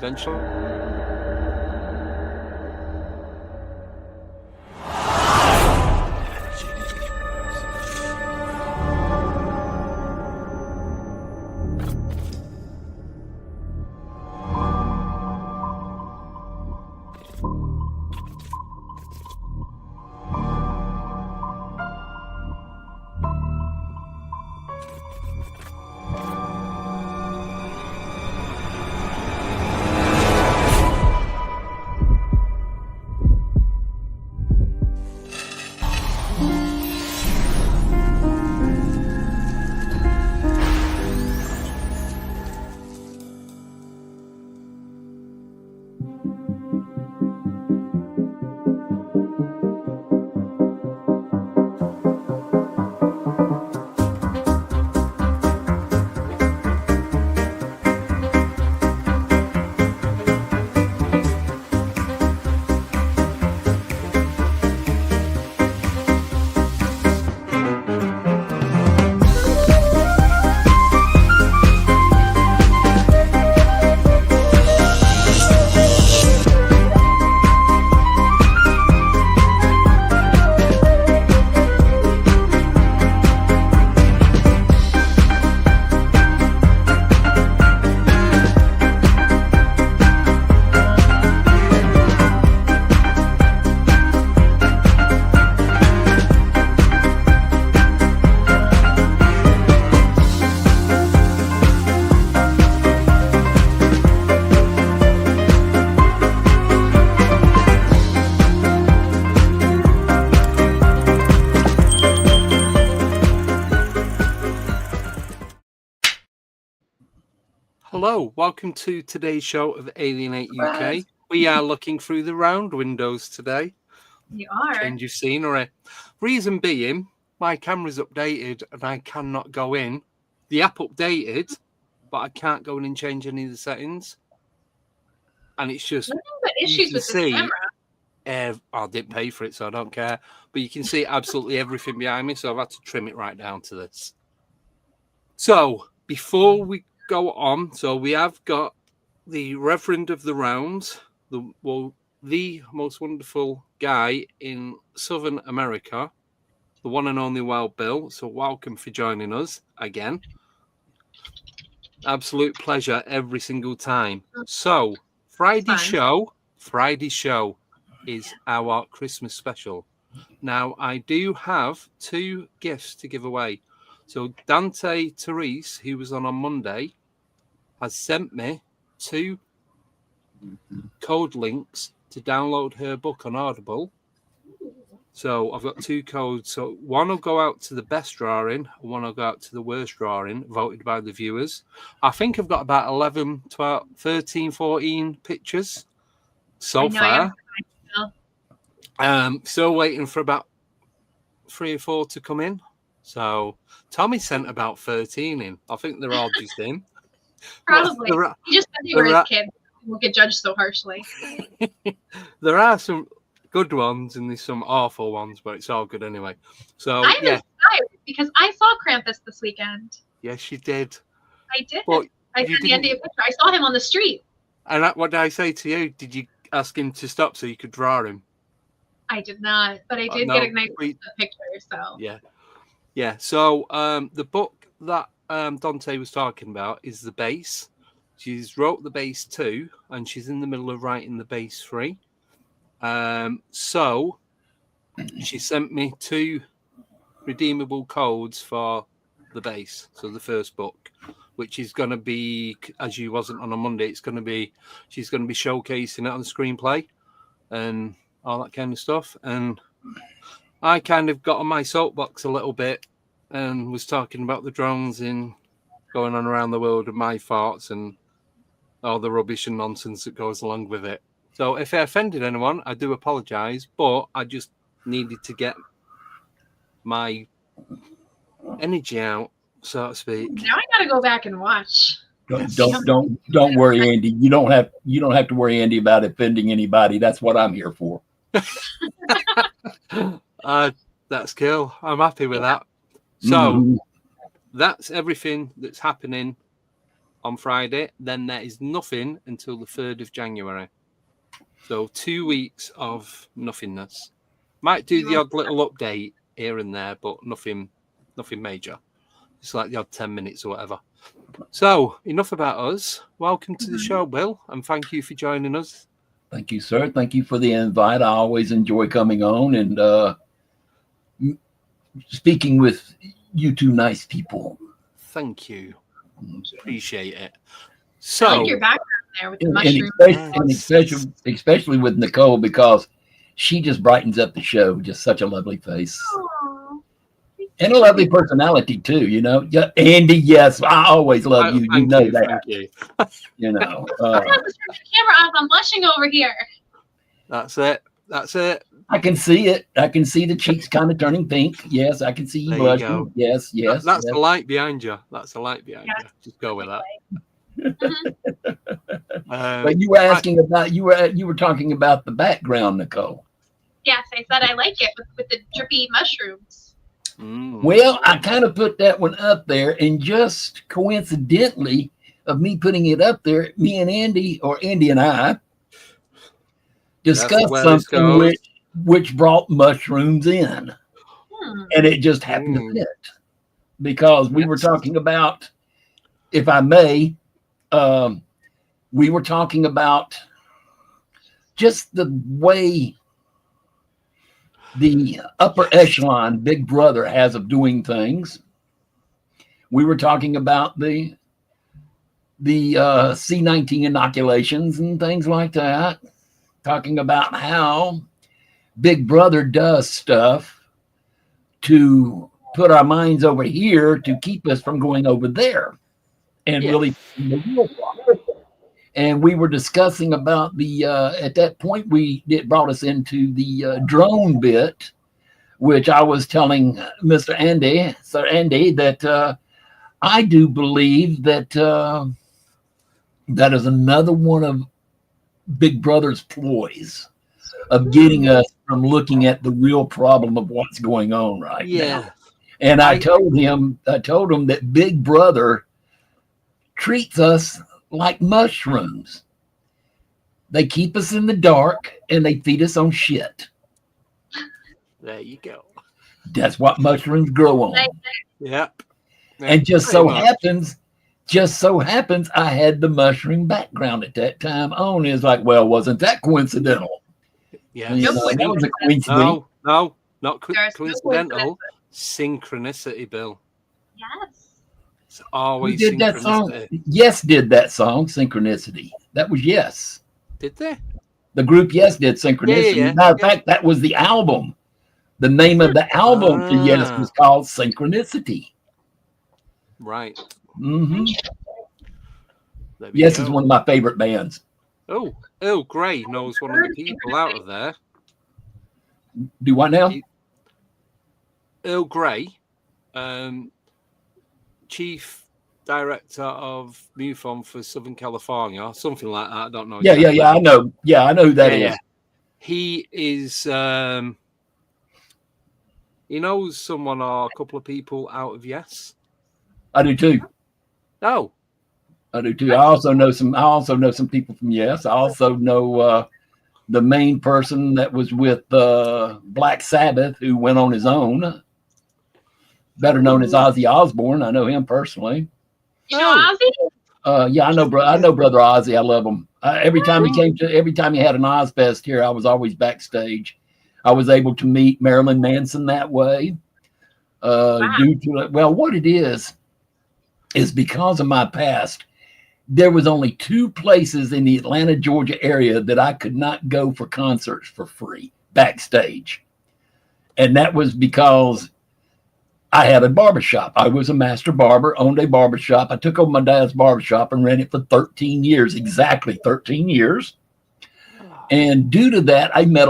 eventually. Hello, welcome to today's show of Alienate UK. We are looking through the round windows today. You are. Change of scenery. Reason being, my camera's updated and I cannot go in. The app updated, but I can't go in and change any of the settings. And it's just nothing but issues with this camera. I didn't pay for it, so I don't care. But you can see absolutely everything behind me, so I've had to trim it right down to this. So before we go on, so we have got the Reverend of the Rounds, the most wonderful guy in Southern America, the one and only Wild Bill. So welcome for joining us again. Absolute pleasure every single time. So Friday's show is our Christmas special. Now I do have 2 gifts to give away. So Dante Therese, who was on Monday, has sent me 2 code links to download her book on Audible. So I've got 2 codes. So one will go out to the best drawing, and one will go out to the worst drawing, voted by the viewers. I think I've got about 11, 12, 13, 14 pictures so far. Still waiting for about 3 or 4 to come in. So Tommy sent about 13 in. I think they're all just in. Probably. He just said they were his kids. He won't get judged so harshly. There are some good ones and there's some awful ones, but it's all good anyway. So I'm inspired because I saw Krampus this weekend. Yes, you did. I did. But I sent Andy a picture. I saw him on the street. And what did I say to you? Did you ask him to stop so you could draw him? I did not, but I did get a nice picture. So yeah. So the book that Dante was talking about is The Base. She's wrote The Base 2, and she's in the middle of writing The Base 3. So she sent me 2 redeemable codes for The Base. So the first book, which is going to be, as you wasn't on a Monday, she's going to be showcasing it on the screenplay and all that kind of stuff. And I kind of got on my soapbox a little bit and was talking about the drones in going on around the world and my thoughts and all the rubbish and nonsense that goes along with it. So if I offended anyone, I do apologize, but I just needed to get my energy out, so to speak. Now I gotta go back and watch. Don't worry, Andy. You don't have to worry, Andy, about offending anybody. That's what I'm here for. That's cool. I'm happy with that. So that's everything that's happening on Friday. Then there is nothing until the 3rd of January. So 2 weeks of nothingness. Might do the odd little update here and there, but nothing major. It's like the odd 10 minutes or whatever. So enough about us. Welcome to the show, Bill, and thank you for joining us. Thank you, sir. Thank you for the invite. I always enjoy coming on and speaking with you two nice people. Thank you. Appreciate it. So, I like your background there with the mushroom. Especially with Nicole, because she just brightens up the show. Just such a lovely face. Aww. And a lovely personality too, you know. Yeah, Andy, yes, I always love you. You know that. Thank you. You know. I have to turn the camera off. I'm blushing over here. That's it. I can see it. I can see the cheeks kind of turning pink. Yes, I can see you blushing. Go. Yes. That's the light behind you. Just go with that. But you were asking about you were talking about the background, Nicole. Yes, I said I like it with the drippy mushrooms. Well, I kind of put that one up there, and just coincidentally of me putting it up there, me and Andy, or Andy and I, discussed something which brought mushrooms in. And it just happened to fit. Because we were talking about, if I may, we were talking about just the way the upper echelon Big Brother has of doing things. We were talking about the C-19 inoculations and things like that. Talking about how Big Brother does stuff to put our minds over here to keep us from going over there and really the real problem. And we were discussing about the at that point it brought us into the drone bit, which I was telling Sir Andy, that I do believe that that is another one of Big Brother's ploys of getting us from looking at the real problem of what's going on now. And I told him that Big Brother treats us like mushrooms. They keep us in the dark and they feed us on shit. There you go. That's what mushrooms grow on. Yep. And just so happens I had the mushroom background at that time on. It's like, well, wasn't that coincidental? Yeah. You know, that was a coincidence. No, not coincidental. Synchronicity, Bill. Yes. It's always did that song. Yes, did that song, Synchronicity. That was Yes. Did they? The group Yes did Synchronicity. Matter of fact, that was the album. The name of the album to Yes was called Synchronicity. Right. Mm-hmm. Yes is one of my favorite bands. Oh, Earl Grey knows one of the people out of there. Do what now? Earl Grey, chief director of MUFON for Southern California, or something like that. I don't know. Exactly. I know. Yeah, I know who that is. Yeah. He is. He knows someone or a couple of people out of Yes. I do too. Oh, I do too. I also know some people from Yes. I also know the main person that was with Black Sabbath, who went on his own, better known as Ozzy Osborne. I know him personally. You know Ozzy? Yeah, I know Brother Ozzy. I love him. Every time he had an Ozfest here, I was always backstage. I was able to meet Marilyn Manson that way. Due to what it is because of my past. There was only 2 places in the Atlanta, Georgia area that I could not go for concerts for free backstage. And that was because I had a barbershop. I was a master barber, owned a barbershop. I took over my dad's barbershop and ran it for 13 years, exactly 13 years. And due to that, I did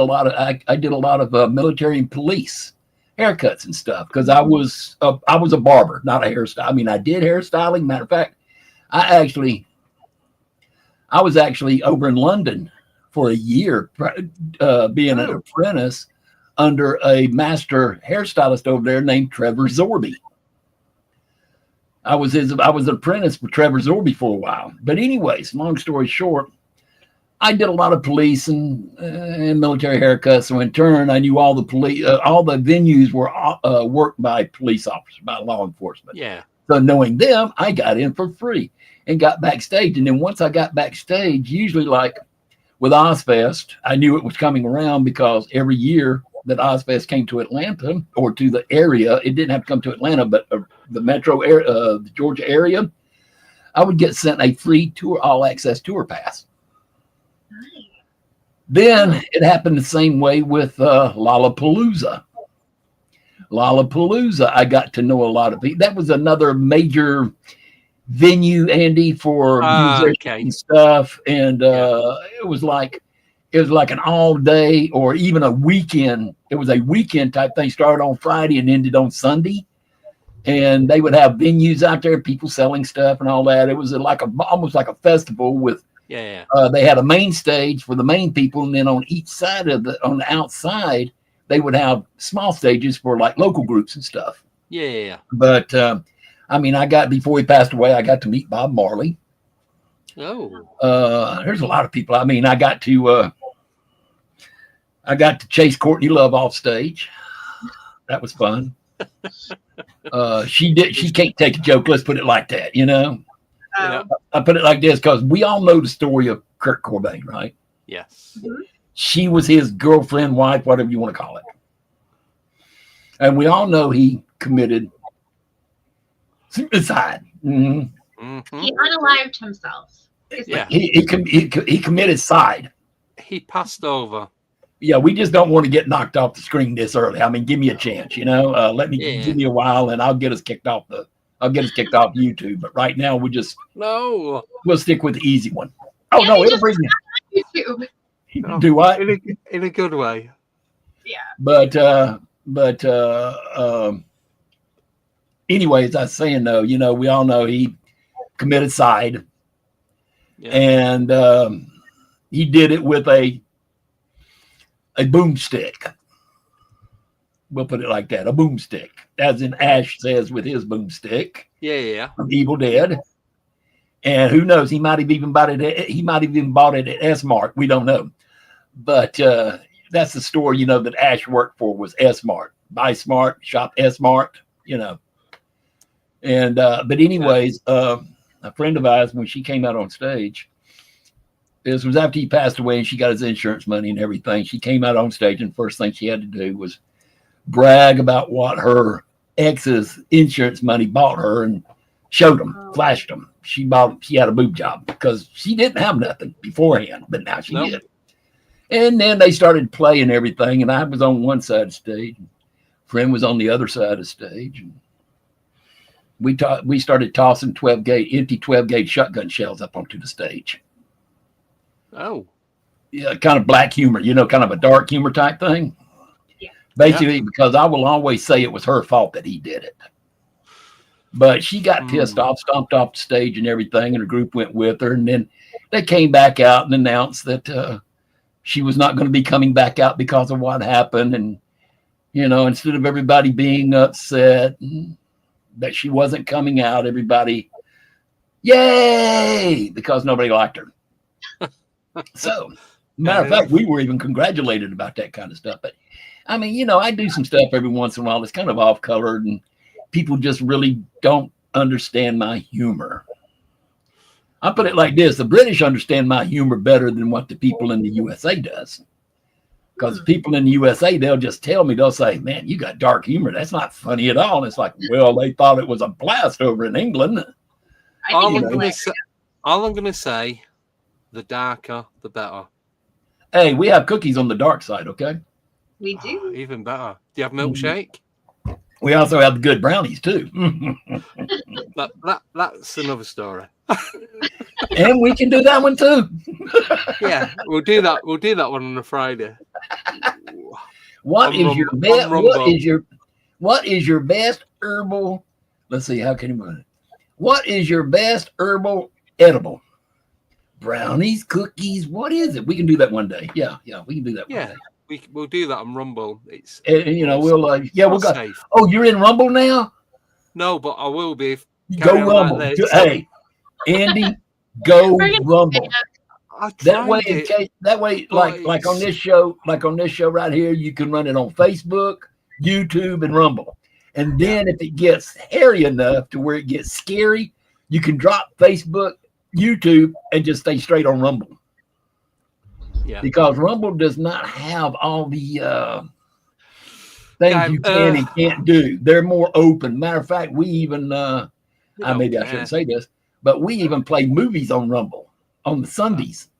a lot of military and police haircuts and stuff because I was a barber, not a hairstyle. I mean, I did hairstyling. Matter of fact, I was actually over in London for a year, being an apprentice under a master hairstylist over there named Trevor Zorby. I was an apprentice for Trevor Zorby for a while. But anyways, long story short, I did a lot of police and military haircuts. So in turn, I knew all the venues were worked by police officers, by law enforcement. Yeah. So knowing them, I got in for free and got backstage. And then once I got backstage, usually like with Ozfest, I knew it was coming around because every year that Ozfest came to Atlanta or to the area, it didn't have to come to Atlanta, but the metro area, the Georgia area, I would get sent a free tour, all access tour pass. Nice. Then it happened the same way with Lollapalooza. Lollapalooza, I got to know a lot of people. That was another major venue, Andy, for musicians and stuff. And it was like an all day or even a weekend. It was a weekend type thing, started on Friday and ended on Sunday. And they would have venues out there, people selling stuff and all that. It was like almost like a festival with, they had a main stage for the main people. And then on each side on the outside, they would have small stages for like local groups and stuff. Yeah. But I mean, before he passed away, I got to meet Bob Marley. Oh. There's a lot of people. I mean, I got to chase Courtney Love off stage. That was fun. She can't take a joke. Let's put it like that, you know. I put it like this because we all know the story of Kurt Cobain, right? Yes. Mm-hmm. She was his girlfriend, wife, whatever you want to call it. And we all know he committed suicide. Mm-hmm. Mm-hmm. He unalived himself. Yeah. He committed suicide. He passed over. Yeah, we just don't want to get knocked off the screen this early. I mean, give me a chance, you know. Give me a while, and I'll get us kicked off YouTube. But right now, we'll stick with the easy one. Oh no, it'll bring YouTube. Do what? In a good way. Yeah. But anyways, I was saying though, you know, we all know he committed suicide, and he did it with a boomstick. We'll put it like that, a boomstick, as in Ash says with his boomstick. Yeah. From Evil Dead. And who knows? He might have even bought it at S-Mart. We don't know. But that's the store, you know, that Ash worked for was S-Mart. Buy Smart, shop S-Mart, you know. And but anyways, a friend of ours, when she came out on stage, this was after he passed away and she got his insurance money and everything. She came out on stage and the first thing she had to do was brag about what her ex's insurance money bought her and showed them, flashed them. She had a boob job because she didn't have nothing beforehand, but now she did. And then they started playing everything, and I was on one side of the stage, and friend was on the other side of the stage. And we started tossing empty 12-gauge shotgun shells up onto the stage. Oh. Yeah, kind of black humor, you know, kind of a dark humor type thing. Yeah. Basically, because I will always say it was her fault that he did it. But she got pissed off, stomped off the stage and everything, and her group went with her. And then they came back out and announced that she was not going to be coming back out because of what happened. And, you know, instead of everybody being upset that she wasn't coming out, everybody, yay, because nobody liked her. So, matter of fact, we were even congratulated about that kind of stuff. But, I mean, you know, I do some stuff every once in a while that's kind of off-colored, and people just really don't understand my humor. I put it like this: the British understand my humor better than what the people in the USA does. Because people in the USA, they'll just tell me, they'll say, man, you got dark humor. That's not funny at all. And it's like, well, they thought it was a blast over in England. All I'm going to say, the darker, the better. Hey, we have cookies on the dark side, okay? We do. Even better. Do you have milkshake? We also have the good brownies too. That's another story. And we can do that one too. Yeah, we'll do that. We'll do that one on a Friday. What is your best herbal? Let's see, how can you put it? What is your best herbal edible? Brownies, cookies, what is it? We can do that one day. Yeah, we can do that one day. We'll do that on Rumble. It's you know, we'll go. Safe. Oh, you're in Rumble now? No, but I will be Go Rumble. Hey, Andy, go Rumble. That way, like on this show, right here, you can run it on Facebook, YouTube, and Rumble. And then if it gets hairy enough to where it gets scary, you can drop Facebook, YouTube, and just stay straight on Rumble. Yeah. Because Rumble does not have all the things you can and can't do. They're more open. Matter of fact, we even maybe I shouldn't say this, but we even play movies on Rumble on the Sundays.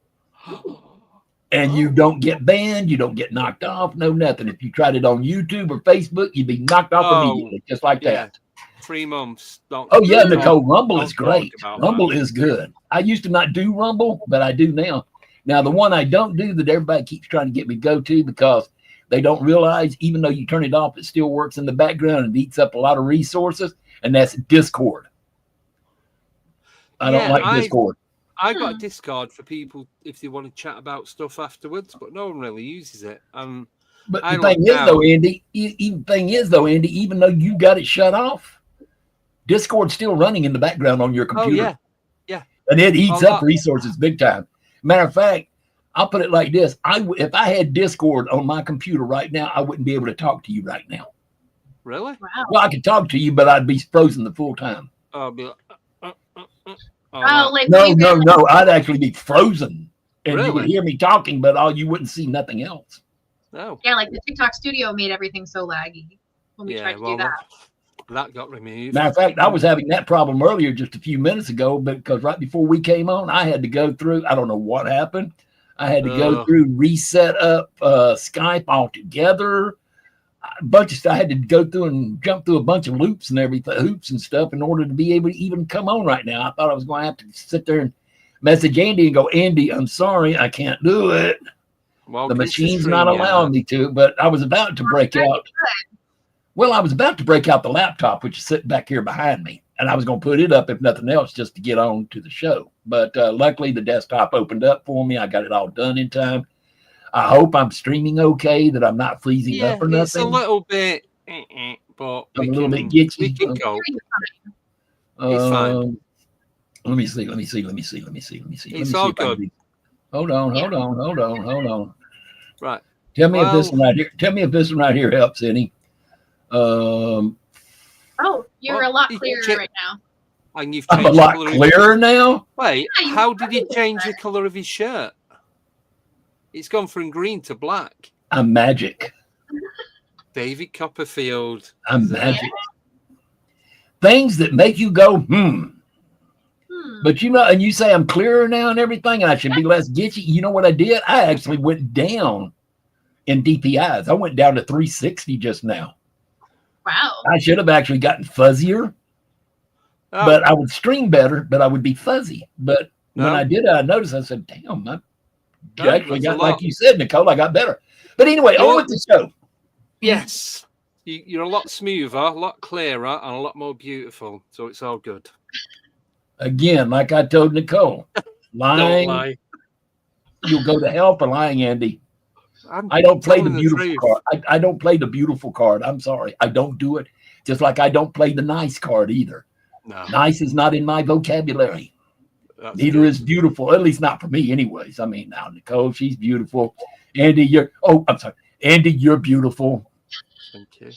And you don't get banned, you don't get knocked off, no nothing. If you tried it on YouTube or Facebook, you'd be knocked off immediately, just like that. 3 months. Nicole, Rumble is great. Rumble is good. I used to not do Rumble, but I do now. Now, the one I don't do that everybody keeps trying to get me to go to because they don't realize, even though you turn it off, it still works in the background and eats up a lot of resources, and that's Discord. I don't like Discord. I got a Discord for people if they want to chat about stuff afterwards, but no one really uses it. But the thing is, though, Andy, even though you got it shut off, Discord's still running in the background on your computer. Oh, yeah. And it eats up resources big time. Matter of fact, I'll put it like this. If I had Discord on my computer right now, I wouldn't be able to talk to you right now. Really? Wow. Well, I could talk to you, but I'd be frozen the full time. I'll be like, No. I'd actually be frozen. And really? You would hear me talking, but you wouldn't see nothing else. No. Yeah, like the TikTok studio made everything so laggy when we tried to do that. That got removed. Matter of fact, I was having that problem earlier just a few minutes ago because right before we came on, I had to go through, I don't know what happened. I had to go through, reset up Skype altogether. A bunch of stuff. I had to go through and jump through a bunch of loops and everything, hoops and stuff in order to be able to even come on right now. I thought I was going to have to sit there and message Andy and go, Andy, I'm sorry, I can't do it. Well, the machine's not allowing me to, but I was about to break out. Well, I was about to break out the laptop, which is sitting back here behind me. And I was going to put it up, if nothing else, just to get on to the show. But luckily, the desktop opened up for me. I got it all done in time. I hope I'm streaming okay, that I'm not freezing up or nothing. It's a little bit, but I'm a little bit glitchy. We can go. It's fine. Let me see. It's all good. Hold on. Right. Tell me if this one right here helps any. You're a lot clearer right now. And you've I'm a lot clearer now? Wait, how did he change the colour of his shirt? It's gone from green to black. I'm magic. David Copperfield. I'm magic. Things that make you go, But and you say I'm clearer now and everything, and I should be less glitchy. You know what I did? I actually went down in DPIs. I went down to 360 just now. Wow. I should have actually gotten fuzzier. But I would stream better, but I would be fuzzy. But when I did it, I noticed, I said, damn, I actually got, like you said, Nicole, I got better. But anyway, on with the show. Yes. You're a lot smoother, a lot clearer, and a lot more beautiful. So it's all good. Again, like I told Nicole, lying. Don't lie. You'll go to hell for lying, Andy. I don't play the beautiful card. I don't play the beautiful card. I'm sorry. I don't do it. Just like I don't play the nice card either. No. Nice is not in my vocabulary. Neither is beautiful, at least not for me anyways. I mean, now Nicole, she's beautiful. Andy, Andy, you're beautiful. Thank you.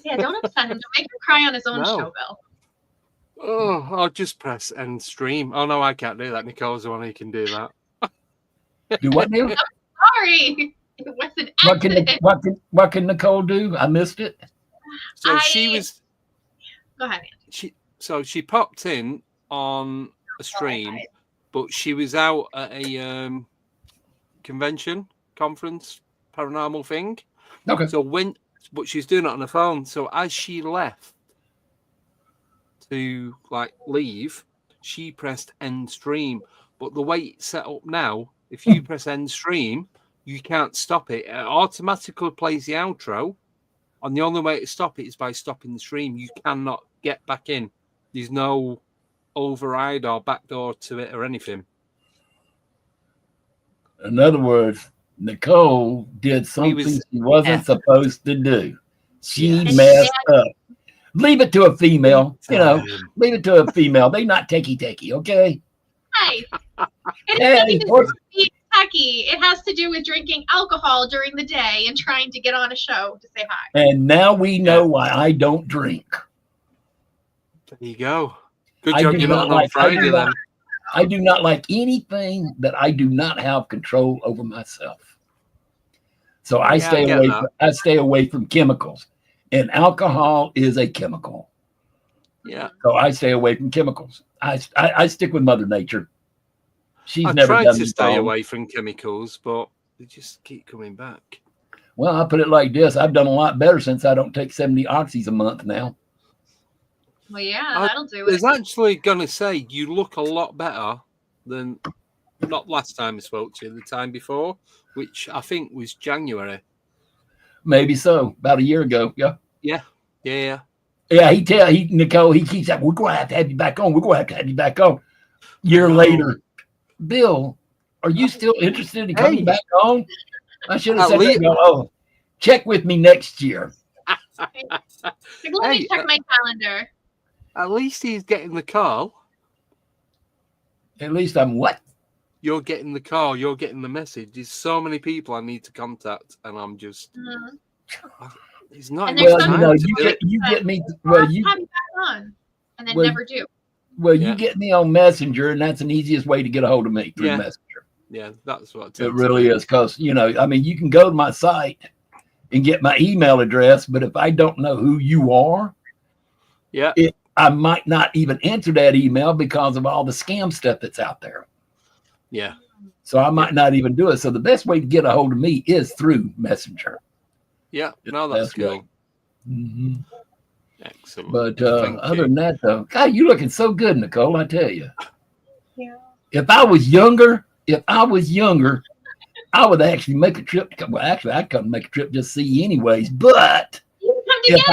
Yeah, don't upset him. Don't make him cry on his own show, Bill. Oh, I'll just press end stream. Oh, no, I can't do that. Nicole's the one who can do that. Do what now? Sorry. It was an accident. What can Nicole do? I missed it. So she was... Go ahead, Andy. She popped in on a stream, but she was out at a conference, paranormal thing. Okay. But she's doing it on her phone. So as she left to leave, she pressed end stream. But the way it's set up now, if you press end stream, you can't stop it. It automatically plays the outro, and the only way to stop it is by stopping the stream. You cannot get back in. There's no override or backdoor to it or anything. In other words, Nicole did something she wasn't supposed to do. She messed up. Leave it to a female. You know, leave it to a female. They not takey, okay? Hey, it has nothing to do with being tacky. It has to do with drinking alcohol during the day and trying to get on a show to say hi. And now we know why I don't drink. There you go. Good job you're not on Friday then. I do not like anything that I do not have control over myself. So I stay away. I stay away from chemicals, and alcohol is a chemical. Yeah. So I stay away from chemicals. I stick with Mother Nature. She's never tried done to me stay wrong. away from chemicals, but they just keep coming back. Well, I'll put it like this: I've done a lot better since I don't take 70 oxys a month now. Well, yeah, that'll do I it. was actually going to say you look a lot better than not last time I spoke to you, the time before, which I think was January. Maybe so. About a year ago. Yeah. Yeah. Nicole, he keeps that. We're going to have you back on. We're going to have you back on. Year later, Bill, are you still interested in coming back on? I should have said, oh, check with me next year. Let me check my calendar. At least he's getting the call. At least I'm what? You're getting the call. You're getting the message. There's so many people I need to contact, and I'm just. It's not. Well, you get me. Well, you have you back on, and then never do. Well, you get me on Messenger, and that's an easiest way to get a hold of me through Messenger. Yeah, that's what it really is. Because you can go to my site and get my email address, but if I don't know who you are, I might not even answer that email because of all the scam stuff that's out there. Yeah. So I might not even do it. So the best way to get a hold of me is through Messenger. Yeah. No, that's cool. Mm-hmm. Excellent. But other than that, though, God, you're looking so good, Nicole. I tell you. Yeah. If I was younger, I would actually make a trip. Well, actually, I'd come make a trip just to see you anyways. But if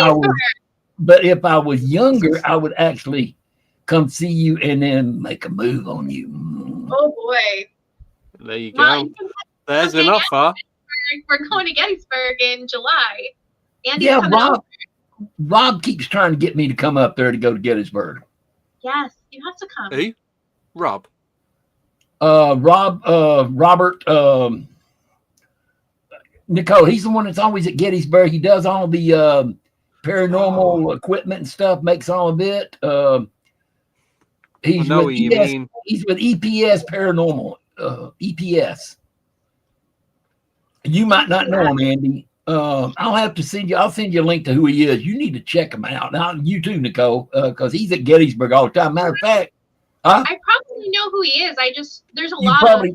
I was younger, I would actually come see you and then make a move on you. Oh boy! There you go. There's an offer. We're going to Gettysburg in July. Andy's Rob keeps trying to get me to come up there to go to Gettysburg. Yes, you have to come. Who? Rob. Robert. Nicole. He's the one that's always at Gettysburg. He does all the paranormal equipment and stuff. Makes all of it. He's with EPS. He's with EPS Paranormal. EPS. You might not know him, Andy. I'll have to send you. I'll send you a link to who he is. You need to check him out. Now, you too, Nicole, because he's at Gettysburg all the time. Matter of fact, I probably know who he is. There's a lot of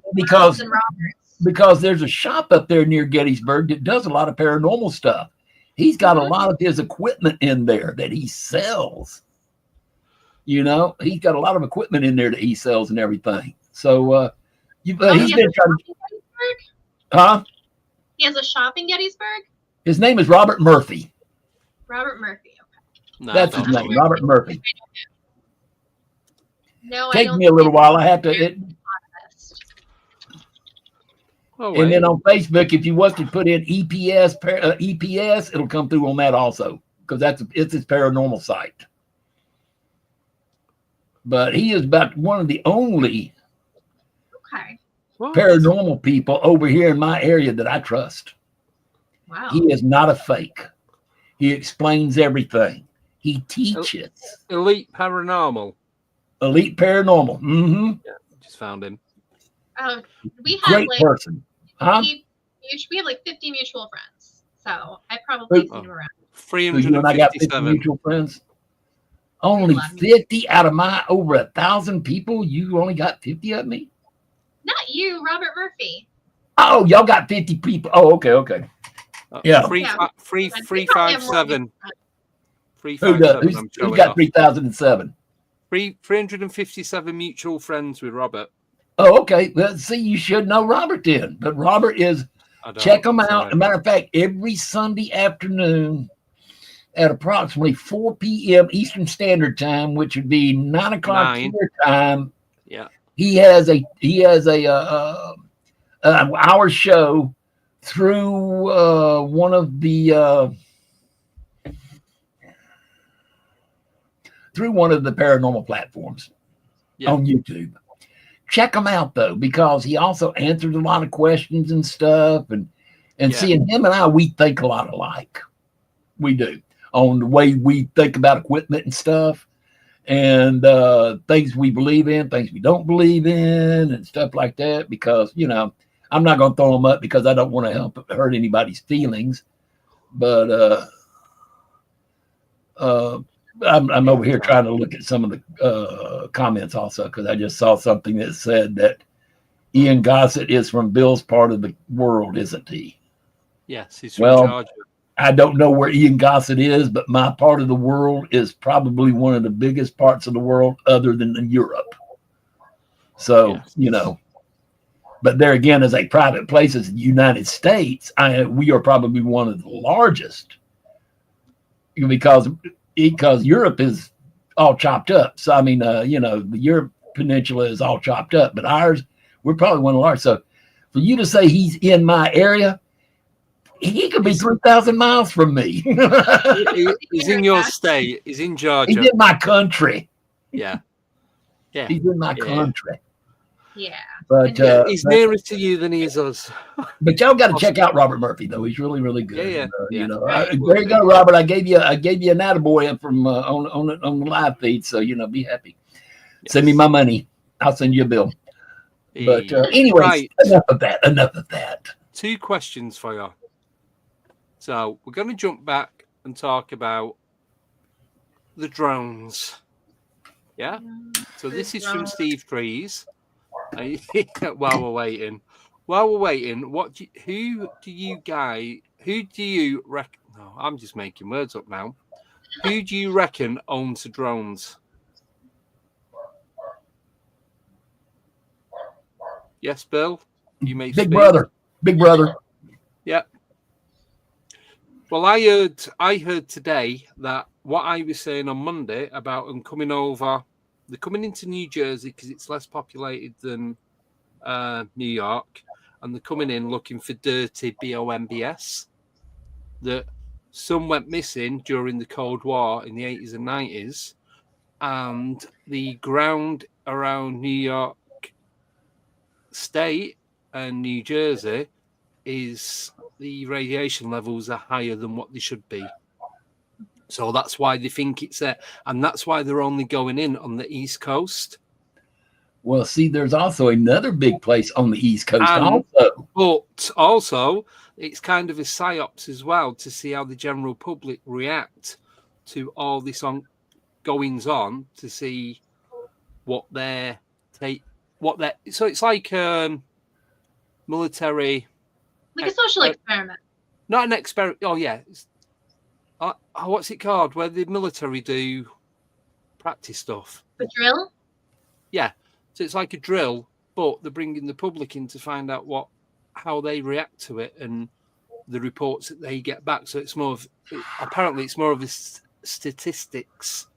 because there's a shop up there near Gettysburg that does a lot of paranormal stuff. He's got a lot of his equipment in there that he sells. He's got a lot of equipment in there that he sells and everything. So he's been trying to. Huh? He has a shop in Gettysburg? His name is Robert Murphy. Robert Murphy, okay. No, that's his name, Robert Murphy. No, Take me a little while. I have to. And then on Facebook, if you want to put in EPS, it'll come through on that also because it's his paranormal site. But he is about one of the only paranormal people over here in my area that I trust. Wow. He is not a fake. He explains everything. He teaches. Elite Paranormal. Elite Paranormal. Mm-hmm. Yeah, just found him. We have great person. Huh? We have like 50 mutual friends. So I probably seen him around. 357. I got 50 mutual friends. Only 50 out of my over 1,000 people. You only got 50 of me? Not you, Robert Murphy. Oh, y'all got 50 people. Oh, okay. Yeah. 357. 357. Who's got 3007? 357 mutual friends with Robert. Oh, okay. Well, see, you should know Robert then. But Robert is, check him out. As a matter of fact, every Sunday afternoon at approximately 4 p.m. Eastern Standard Time, which would be 9 o'clock your time. Yeah. He has a our show through one of the through one of the paranormal platforms on YouTube. Check him out though, because he also answers a lot of questions and stuff, and seeing him and I, we think a lot alike. We do, on the way we think about equipment and stuff, and things we believe in, things we don't believe in, and stuff like that. Because I'm not going to throw them up because I don't want to hurt anybody's feelings, but I'm over here trying to look at some of the comments also, because I just saw something that said that Ian Gossett is from Bill's part of the world, isn't he? Yes, he's from Georgia. I don't know where Ian Gossett is, but my part of the world is probably one of the biggest parts of the world other than in Europe. So, but there again, as a private place in the United States, we are probably one of the largest, because Europe is all chopped up. So, I mean, the Europe Peninsula is all chopped up, but ours, we're probably one of the largest. So for you to say he's in my area, he could be 3,000 miles from me. He's in your state. He's in Georgia. He's in my country. Yeah. He's in my country. Yeah. But he's nearer to you than he is us. But y'all got to check out Robert Murphy, though. He's really, really good. Yeah. There you go, Robert. I gave you an attaboy from on the live feed, so be happy. Yes. Send me my money. I'll send you a bill. But anyways, enough of that. 2 questions for you. So we're going to jump back and talk about the drones. Yeah. So this is from Steve Trees. While we're waiting, who do you reckon? No, I'm just making words up now. Who do you reckon owns the drones? Yes, Bill. You may Big Brother. Yeah. Well, I heard today that what I was saying on Monday about them coming over. They're coming into New Jersey because it's less populated than New York, and they're coming in looking for dirty bombs that some went missing during the Cold War in the 80s and 90s, and the ground around New York State and New Jersey is the radiation levels are higher than what they should be. So that's why they think it's there. And that's why they're only going in on the East Coast. Well, see, there's also another big place on the East Coast But also, it's kind of a psyops as well to see how the general public react to all this goings on, to see what so it's like military. Like a social experiment. Not an experiment. Oh, yeah. What's it called? Where the military do practice stuff. A drill? Yeah. So it's like a drill, but they're bringing the public in to find out how they react to it and the reports that they get back. So it's apparently it's more of a statistics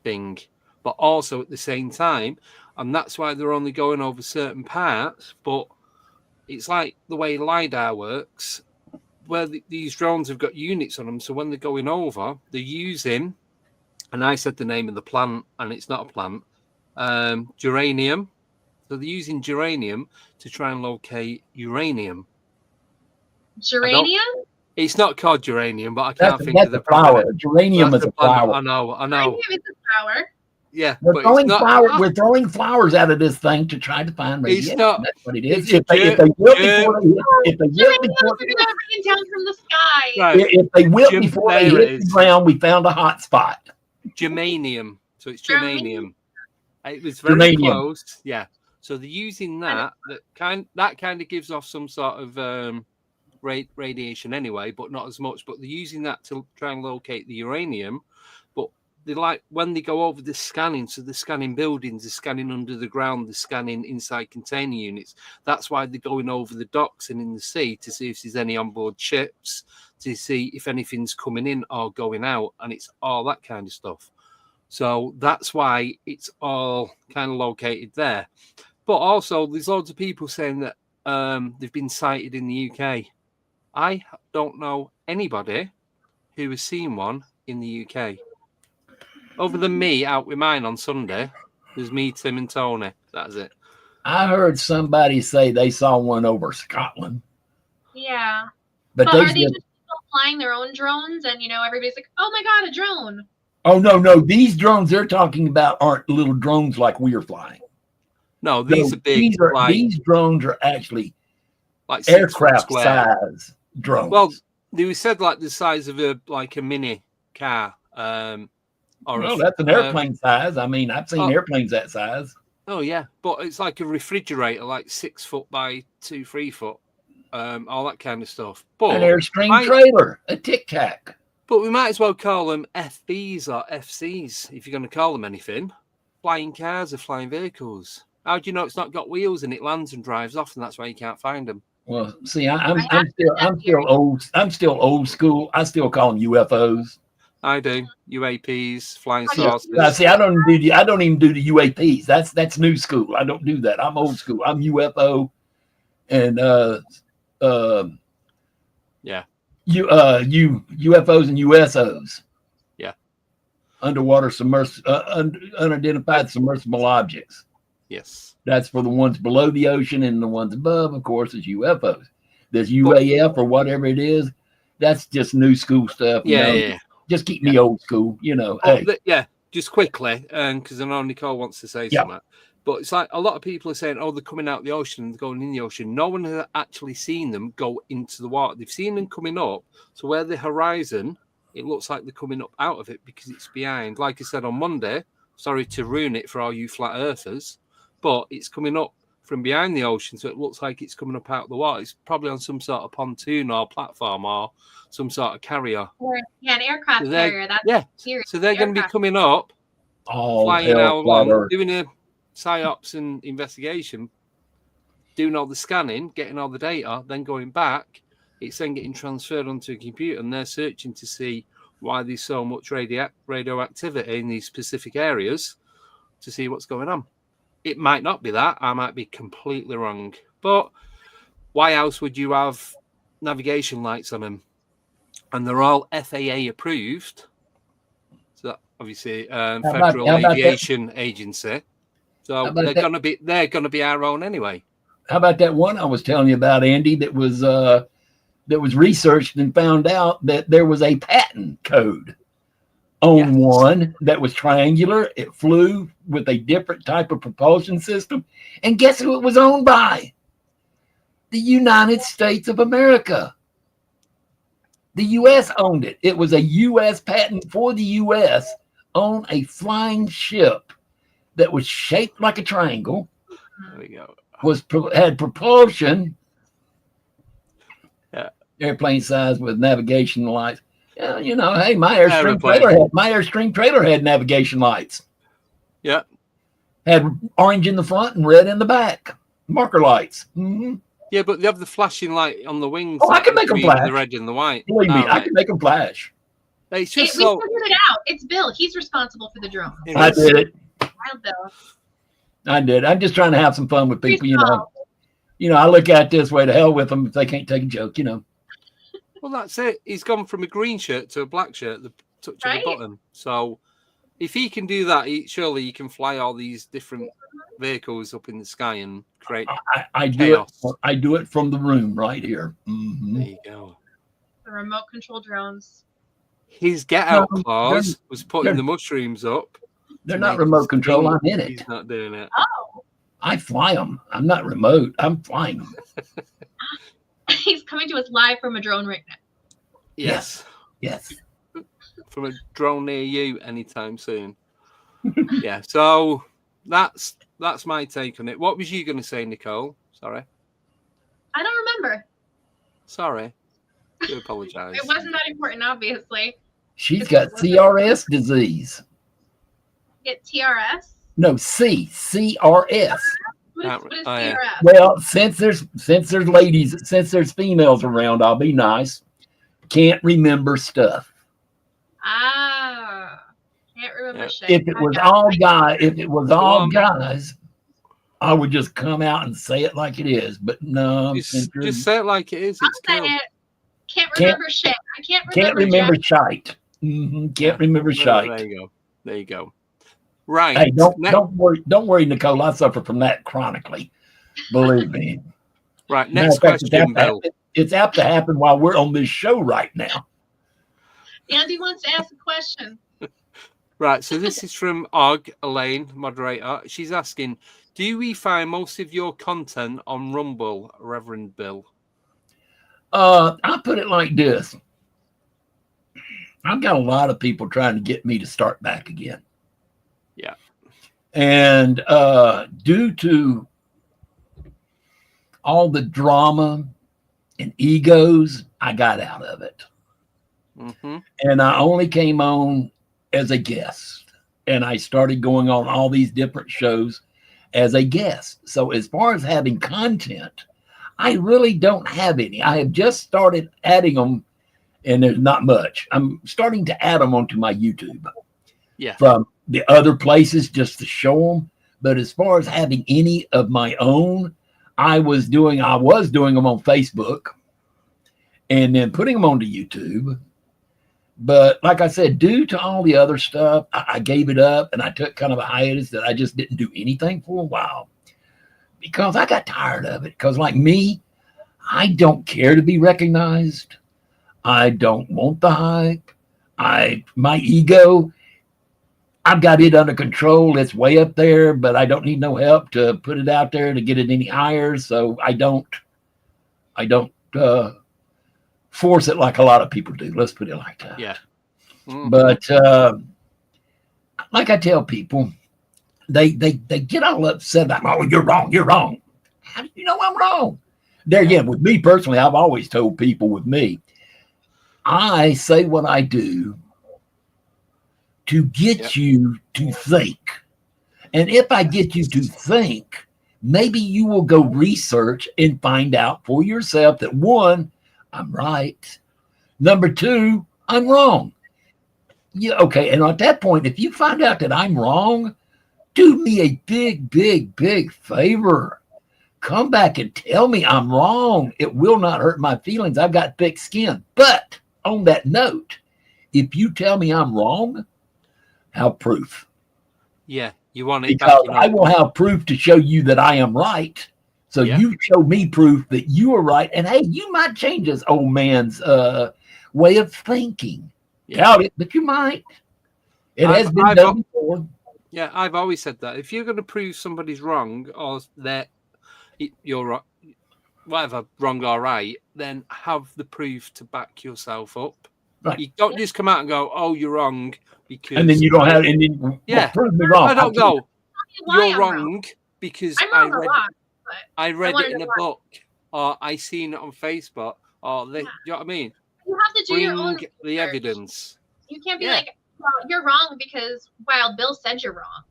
thing, but also at the same time, and that's why they're only going over certain parts. But it's like the way LiDAR works, where these drones have got units on them. So when they're going over, they're using, and I said the name of the plant, and it's not a plant, geranium. So they're using geranium to try and locate uranium. Geranium? It's not called geranium, but I can't think of the flower. Geranium is a flower. I know. Geranium is a flower. Yeah, we're throwing flowers out of this thing to try to find radiation. That's what it is. If they wilt before down from the sky. Right. If they wilt before they hit the ground, we found a hot spot. Germanium. So it's germanium. It was very close. Yeah. So they're using that kind of gives off some sort of radiation anyway, but not as much. But they're using that to try and locate the uranium. But they like when they go over the scanning, so they're scanning buildings, they're scanning under the ground, they're scanning inside container units. That's why they're going over the docks and in the sea to see if there's any onboard ships, to see if anything's coming in or going out, and it's all that kind of stuff. So that's why it's all kind of located there. But also, there's loads of people saying that they've been sighted in the UK. I don't know anybody who has seen one in the UK. Other than me out with mine on Sunday, there's me, Tim, and Tony. That's it. I heard somebody say they saw one over Scotland. Yeah. But are they just just people flying their own drones and, everybody's like, oh my God, a drone. Oh, no. These drones they're talking about aren't little drones like we are flying. No, these are big. These drones are actually like aircraft size drones. Well, they said like the size of a mini car. That's an airplane size. I mean, I've seen airplanes that size. Oh yeah, but it's like a refrigerator, like 6 foot by 2-3 foot, all that kind of stuff. But an Airstream trailer, a Tic Tac. But we might as well call them FBs or FCs if you're going to call them anything. Flying cars or flying vehicles. How do you know it's not got wheels and it lands and drives off, and that's why you can't find them? Well, see, I'm still old school. I still call them UFOs. I do. UAPs, flying saucers. See, I don't even do the UAPs. That's new school. I don't do that. I'm old school. I'm UFO and UFOs and USOs. Yeah. Underwater unidentified submersible objects. Yes. That's for the ones below the ocean, and the ones above, of course, is UFOs. There's UAF or whatever it is. That's just new school stuff. Yeah. Just keep me old school, Hey. Just quickly, because I know Nicole wants to say something. But it's like a lot of people are saying, oh, they're coming out the ocean and going in the ocean. No one has actually seen them go into the water. They've seen them coming up. So where the horizon, it looks like they're coming up out of it because it's behind. Like I said on Monday, sorry to ruin it for all you flat earthers, but it's coming up from behind the ocean. So it looks like it's coming up out of the water. It's probably on some sort of pontoon or platform or some sort of carrier. Or, an aircraft carrier. So they're going to be coming up, flying out along, doing a psyops and investigation, doing all the scanning, getting all the data, then going back. It's then getting transferred onto a computer, and they're searching to see why there's so much radioactivity in these specific areas to see what's going on. It might not be that. I might be completely wrong. But why else would you have navigation lights on them? And they're all FAA approved. So that obviously Federal Aviation Agency. So they're going to be our own anyway. How about that one I was telling you about, Andy, that was researched and found out that there was a patent code on one that was triangular. It flew with a different type of propulsion system. And guess who it was owned by? The United States of America. The U.S. owned it. It was a U.S. patent for the U.S. on a flying ship that was shaped like a triangle. There we go. Had propulsion. Yeah. Airplane size with navigation lights. Hey, my Airstream trailer had navigation lights. Yeah. Had orange in the front and red in the back. Marker lights. Mm-hmm. Yeah, but they have the flashing light on the wings. Oh, I can make them flash. The red and the white. Believe me, I can make them flash. It's just we figured it out. It's Bill. He's responsible for the drone. I did it. Wild Bill. I did. I'm just trying to have some fun with people, I look at it this way, to hell with them if they can't take a joke, Well, that's it. He's gone from a green shirt to a black shirt, the touch of the button. So if he can do that, surely he can fly all these different vehicles up in the sky and create chaos. I do it from the room right here. Mm-hmm. There you go. The remote control drones. His get-out clause was putting the mushrooms up. They're not remote control. I'm in it. He's not doing it. Oh. I fly them. I'm not remote. I'm flying them. He's coming to us live from a drone right now. Yes. From a drone near you anytime soon. Yeah. So that's my take on it. What was you going to say, Nicole? Sorry. I don't remember. Sorry. I do apologize. It wasn't that important, obviously. She's got CRS disease. Get TRS? No, CRS. What is TRS? Well, since there's females around, I'll be nice. Can't remember stuff. Can't remember shit. If it was all guys, I would just come out and say it like it is. But no, just say it like it is. It's cool. Can't remember shit. I can't remember shite. Mm-hmm. Can't remember shite. There you go. There you go. Right. Hey, don't worry, Nicole. I suffer from that chronically. Believe me. Right. Matter Next of fact, question, Bill. it's apt to happen while we're on this show right now. Andy wants to ask a question. Right. So this is from Og, Elaine, moderator. She's asking, do we find most of your content on Rumble, Reverend Bill? I put it like this. I've got a lot of people trying to get me to start back again. Yeah. And due to all the drama and egos, I got out of it. Mm-hmm. And I only came on as a guest. And I started going on all these different shows as a guest. So as far as having content, I really don't have any. I have just started adding them, and there's not much. I'm starting to add them onto my YouTube. Yeah. From the other places just to show them. But as far as having any of my own, I was doing them on Facebook and then putting them onto YouTube. But like I said, due to all the other stuff, I gave it up, and I took kind of a hiatus that I just didn't do anything for a while because I got tired of it. Because like me, I don't care to be recognized. I don't want the hype. My ego, I've got it under control. It's way up there, but I don't need no help to put it out there to get it any higher. So I don't force it like a lot of people do. Let's put it like that. Yeah. Mm-hmm. But like I tell people, they get all upset about, oh, you're wrong. You're wrong. How do you know I'm wrong? There again, with me personally, I've always told people with me, I say what I do to get you to think. And if I get you to think, maybe you will go research and find out for yourself that one, I'm right. Number two, I'm wrong. Yeah, okay. And at that point, if you find out that I'm wrong, do me a big, big, big favor. Come back and tell me I'm wrong. It will not hurt my feelings. I've got thick skin. But on that note, if you tell me I'm wrong, have proof. Yeah, you want it because back. I will have proof to show you that I am right. So you show me proof that you are right. And hey, you might change this old man's way of thinking. Doubt it, but you might. It has been done before. Yeah, I've always said that. If you're going to prove somebody's wrong or that you're wrong, whatever, wrong or right, then have the proof to back yourself up. Right. You don't just come out and go, "Oh, you're wrong," because and then you don't have, and then prove me wrong. I don't go. You're wrong because I read it in a book, or I seen it on Facebook, or you know what I mean. You have to do your own research. The evidence. You can't be like, well, you're wrong because Wild Bill said you're wrong.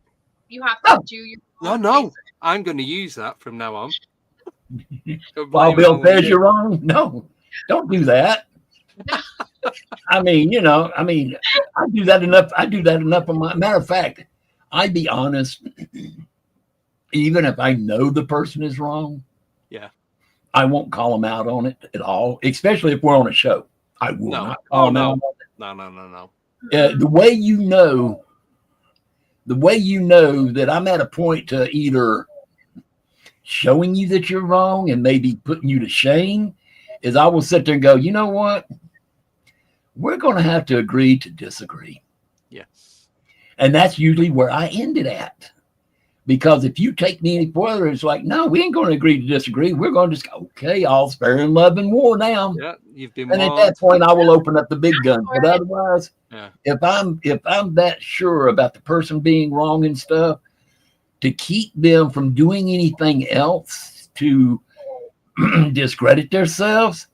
You have to do your own research. I'm going to use that from now on. Wild Bill says you're wrong. No, don't do that. I mean, I do that enough. I do that enough. Matter of fact, I'd be honest. Even if I know the person is wrong, I won't call them out on it at all. Especially if we're on a show, I will not call them out. No. The way you know that I'm at a point to either showing you that you're wrong and maybe putting you to shame is I will sit there and go, you know what? We're going to have to agree to disagree. Yes. And that's usually where I ended at. Because if you take me any further, it's like, no, we ain't going to agree to disagree. We're going to just go, okay, all's fair in love and war now. Yeah, you've been. And at that point, I will open up the big gun. But otherwise, if I'm that sure about the person being wrong and stuff, to keep them from doing anything else to discredit themselves,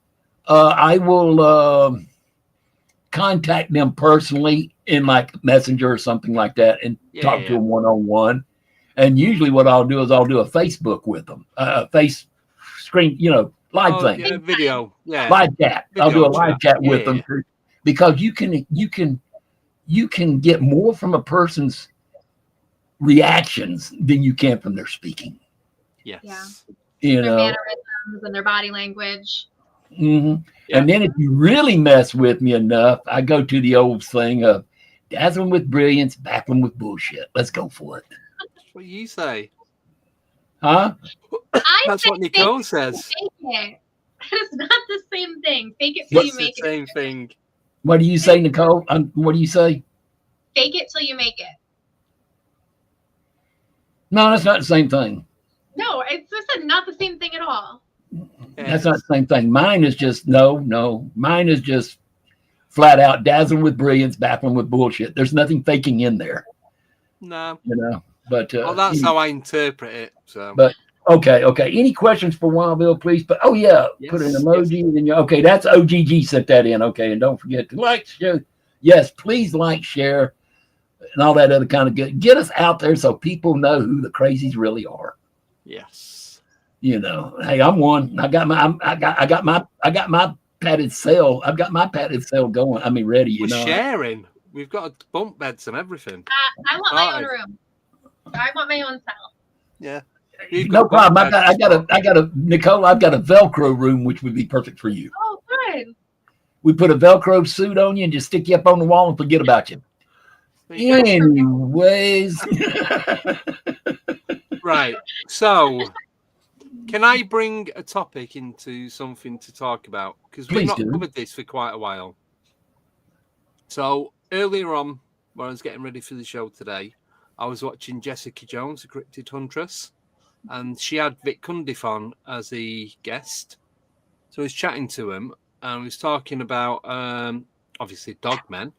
I will contact them personally in like Messenger or something like that and talk to them one-on-one. And usually what I'll do is I'll do a Facebook with them, face screen, live thing. Yeah, video. Yeah. Live chat. I'll do a live chat with them because you can get more from a person's reactions than you can from their speaking. Yes. Yeah. Their mannerisms and their body language. Mm-hmm. Yeah. And then if you really mess with me enough, I go to the old thing of, Dazzling with brilliance, baffling with bullshit. Let's go for it. What do you say? Huh? That's what Nicole says. Fake it. It's not the same thing. Fake it till What's you the make it. same thing? What do you say, Nicole? What do you say? Fake it till you make it. No, that's not the same thing. No, it's not the same thing at all. That's not the same thing. Mine is just no. Mine is just flat out dazzling with brilliance, baffling with bullshit. There's nothing faking in there. No. You know. But well, that's how I interpret it. So. But okay. Any questions for Wild Bill, please? But put an emoji in your. Okay, that's OGG sent that in. Okay, and don't forget to like, share. Yes, please like, share, and all that other kind of good. Get us out there so people know who the crazies really are. Yes. You know, hey, I'm one. I got my padded cell. I've got my padded cell going. I mean, ready. We're sharing. We've got bunk beds and everything. I want my own room. I want my own cell. Yeah. No problem. I got a Nicole. I've got a Velcro room, which would be perfect for you. Oh, good. We put a Velcro suit on you and just stick you up on the wall and forget about you. Anyways. Right. So, can I bring a topic into something to talk about? Because we've not covered this for quite a while. So, earlier on, when I was getting ready for the show today, I was watching Jessica Jones, the Cryptid Huntress, and she had Vic Cundiff on as a guest. So I was chatting to him, and I was talking about, obviously, Dogmen.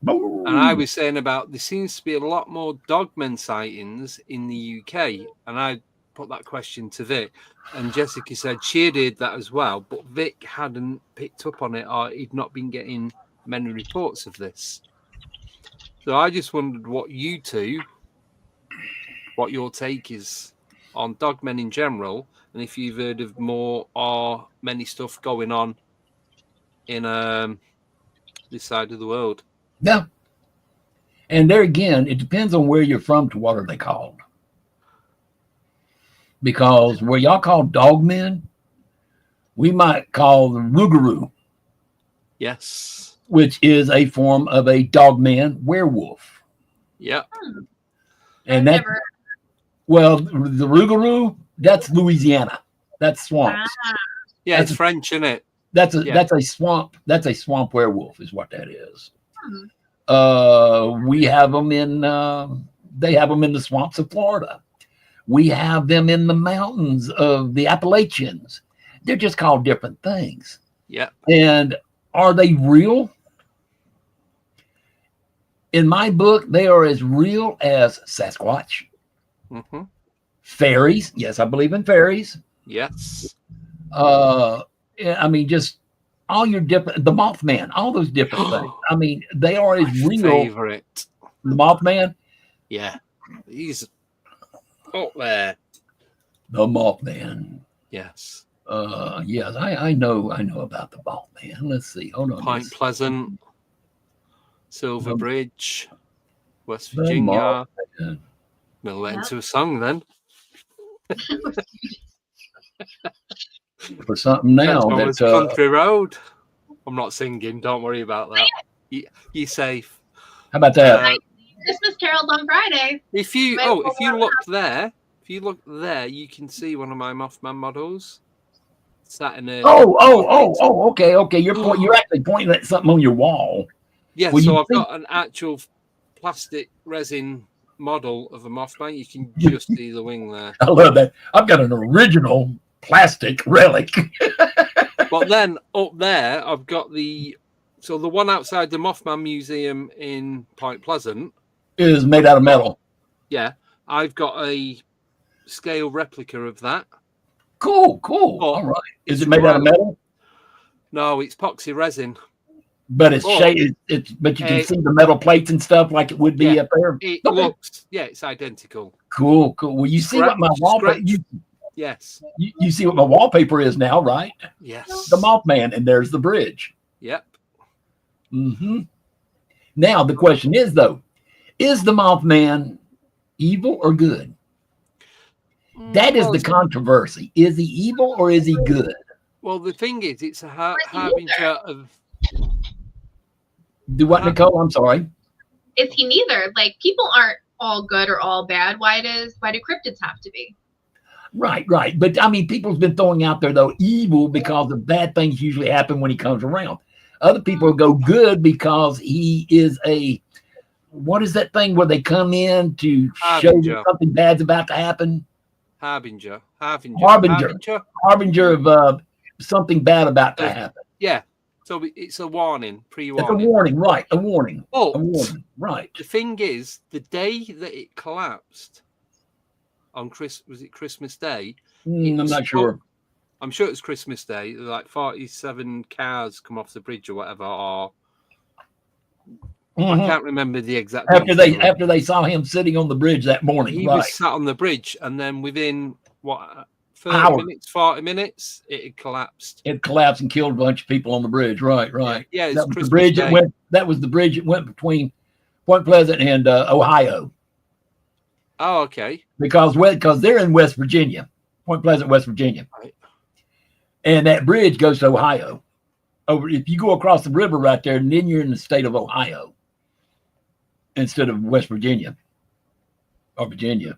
And I was saying about there seems to be a lot more Dogmen sightings in the UK. And I put that question to Vic, and Jessica said she did that as well, but Vic hadn't picked up on it, or he'd not been getting many reports of this. So I just wondered what your take is on Dogmen in general, and if you've heard of more or many stuff going on in this side of the world. Yeah. And there again, it depends on where you're from to what are they called. Because where y'all call Dogmen, we might call the Rougarou. Yes. Which is a form of a Dogman werewolf. Yeah. And that, well, the Rougarou, that's Louisiana. That's swamps. Yeah, that's it's French, isn't it? That's a swamp. That's a swamp werewolf, is what that is. We have them in. They have them in the swamps of Florida. We have them in the mountains of the Appalachians. They're just called different things. Yeah. And are they real? In my book, they are as real as Sasquatch. Mm-hmm. Fairies. Yes, I believe in fairies. Yes. I mean, just all your different, the Mothman, all those different things. I mean, they are as real. Favorite. The Mothman? Yeah. He's up there. The Mothman. Yes. Yes, I know about the Mothman. Let's see. Hold on. Point Pleasant, Silver Bridge, West Virginia. We'll let into a song then. For something now. That's Country Road. I'm not singing. Don't worry about that. You're safe. How about that? Christmas carols on Friday. If you look there, you can see one of my Mothman models. Sat in a. Okay. You're actually pointing at something on your wall. Yeah, so I've got an actual plastic resin model of a Mothman. You can just see the wing there. I love that. I've got an original plastic relic. But then up there, I've got the one outside the Mothman Museum in Point Pleasant is made out of metal. Yeah, I've got a scale replica of that. Cool. All right. Is it made out of metal? No, it's epoxy resin. But it's shaded. But you can see the metal plates and stuff like it would be up there. It looks, it's identical. Cool. Well, you see what my wallpaper. Yes. You see what my wallpaper is now, right? Yes. The Mothman, and there's the bridge. Yep. Mm-hmm. Now the question is, though, is the Mothman evil or good? That is the controversy. Is he evil or is he good? Well, the thing is, it's a harbinger of. Do what, Nicole? I'm sorry. is he neither. Like, people aren't all good or all bad. Why do cryptids have to be? Right. But I mean, people's been throwing out there though evil because the bad things usually happen when he comes around. Other people go good because he is what is that thing where they come in to show you something bad's about to happen? Harbinger of something bad about to happen. Yeah. So it's a warning, pre-warning. It's a warning, right? A warning. Oh, a warning, right. The thing is, the day that it collapsed on Christmas Day? I'm not sure. I'm sure it was Christmas Day. Like 47 cars come off the bridge or whatever. Or I can't remember the exact. After they saw him sitting on the bridge that morning, he was sat on the bridge, and then within 40 minutes, it had collapsed. It collapsed and killed a bunch of people on the bridge. Right. Yeah, that was the bridge that went. That was the bridge that went between Point Pleasant and Ohio. Oh, okay. Because they're in West Virginia, Point Pleasant, West Virginia, right. And that bridge goes to Ohio. If you go across the river right there, and then you're in the state of Ohio instead of West Virginia or Virginia,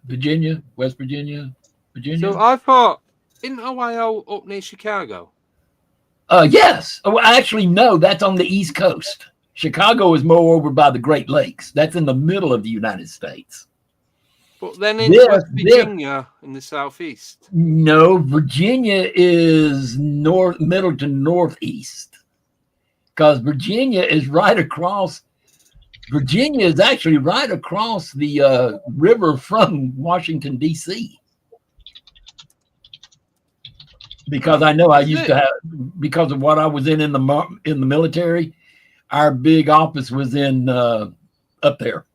West Virginia. So I thought, isn't Ohio up near Chicago? Yes. Oh, actually, no, that's on the East Coast. Chicago is more over by the Great Lakes. That's in the middle of the United States. But then in West Virginia in the southeast. No, Virginia is middle to northeast. Because Virginia is right across. Virginia is actually right across the river from Washington, D.C. Because I know I used to have, because of what I was in the military, our big office was in up there.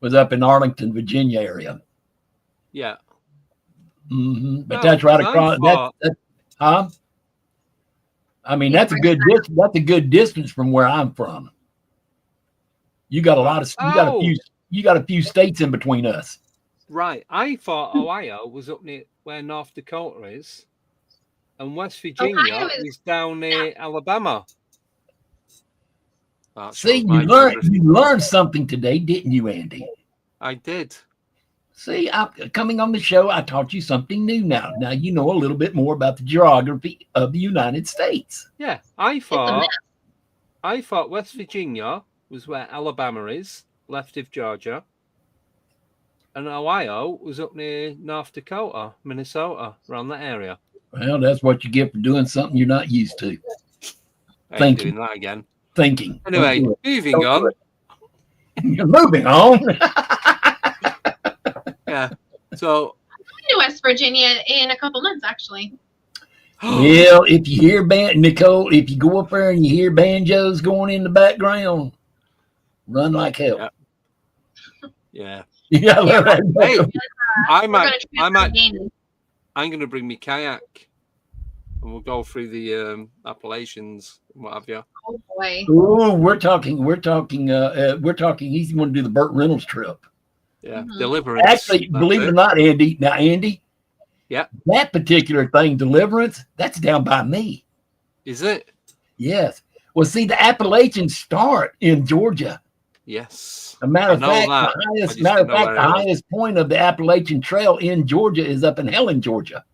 Was up in Arlington, Virginia area. Yeah. But that's right across. I mean, that's a good distance from where I'm from. You got you got a few states in between us. Right. I thought Ohio was up near where North Dakota is, and West Virginia is down near Alabama. See, you learned something today, didn't you, Andy? I did. See, coming on the show, I taught you something new now. Now you know a little bit more about the geography of the United States. Yeah, I thought West Virginia was where Alabama is, left of Georgia, and Ohio was up near North Dakota, Minnesota, around that area. Well, that's what you get for doing something you're not used to. Doing that again. Thinking. Anyway, moving on. You're moving on. Yeah. So I'm going to West Virginia in a couple months, actually. Well, if you hear Nicole, if you go up there and you hear banjos going in the background, run like hell. Yeah. Hey, I'm going to bring me kayak. And we'll go through the Appalachians and what have you. Oh boy! Oh, we're talking. He's going to do the Burt Reynolds trip. Yeah, Deliverance. Actually, believe it or not, Andy. Now, Andy. Yeah. That particular thing, Deliverance, that's down by me. Is it? Yes. Well, see, the Appalachians start in Georgia. Yes. As a matter of fact, the highest point of the Appalachian Trail in Georgia is up in Helen, Georgia.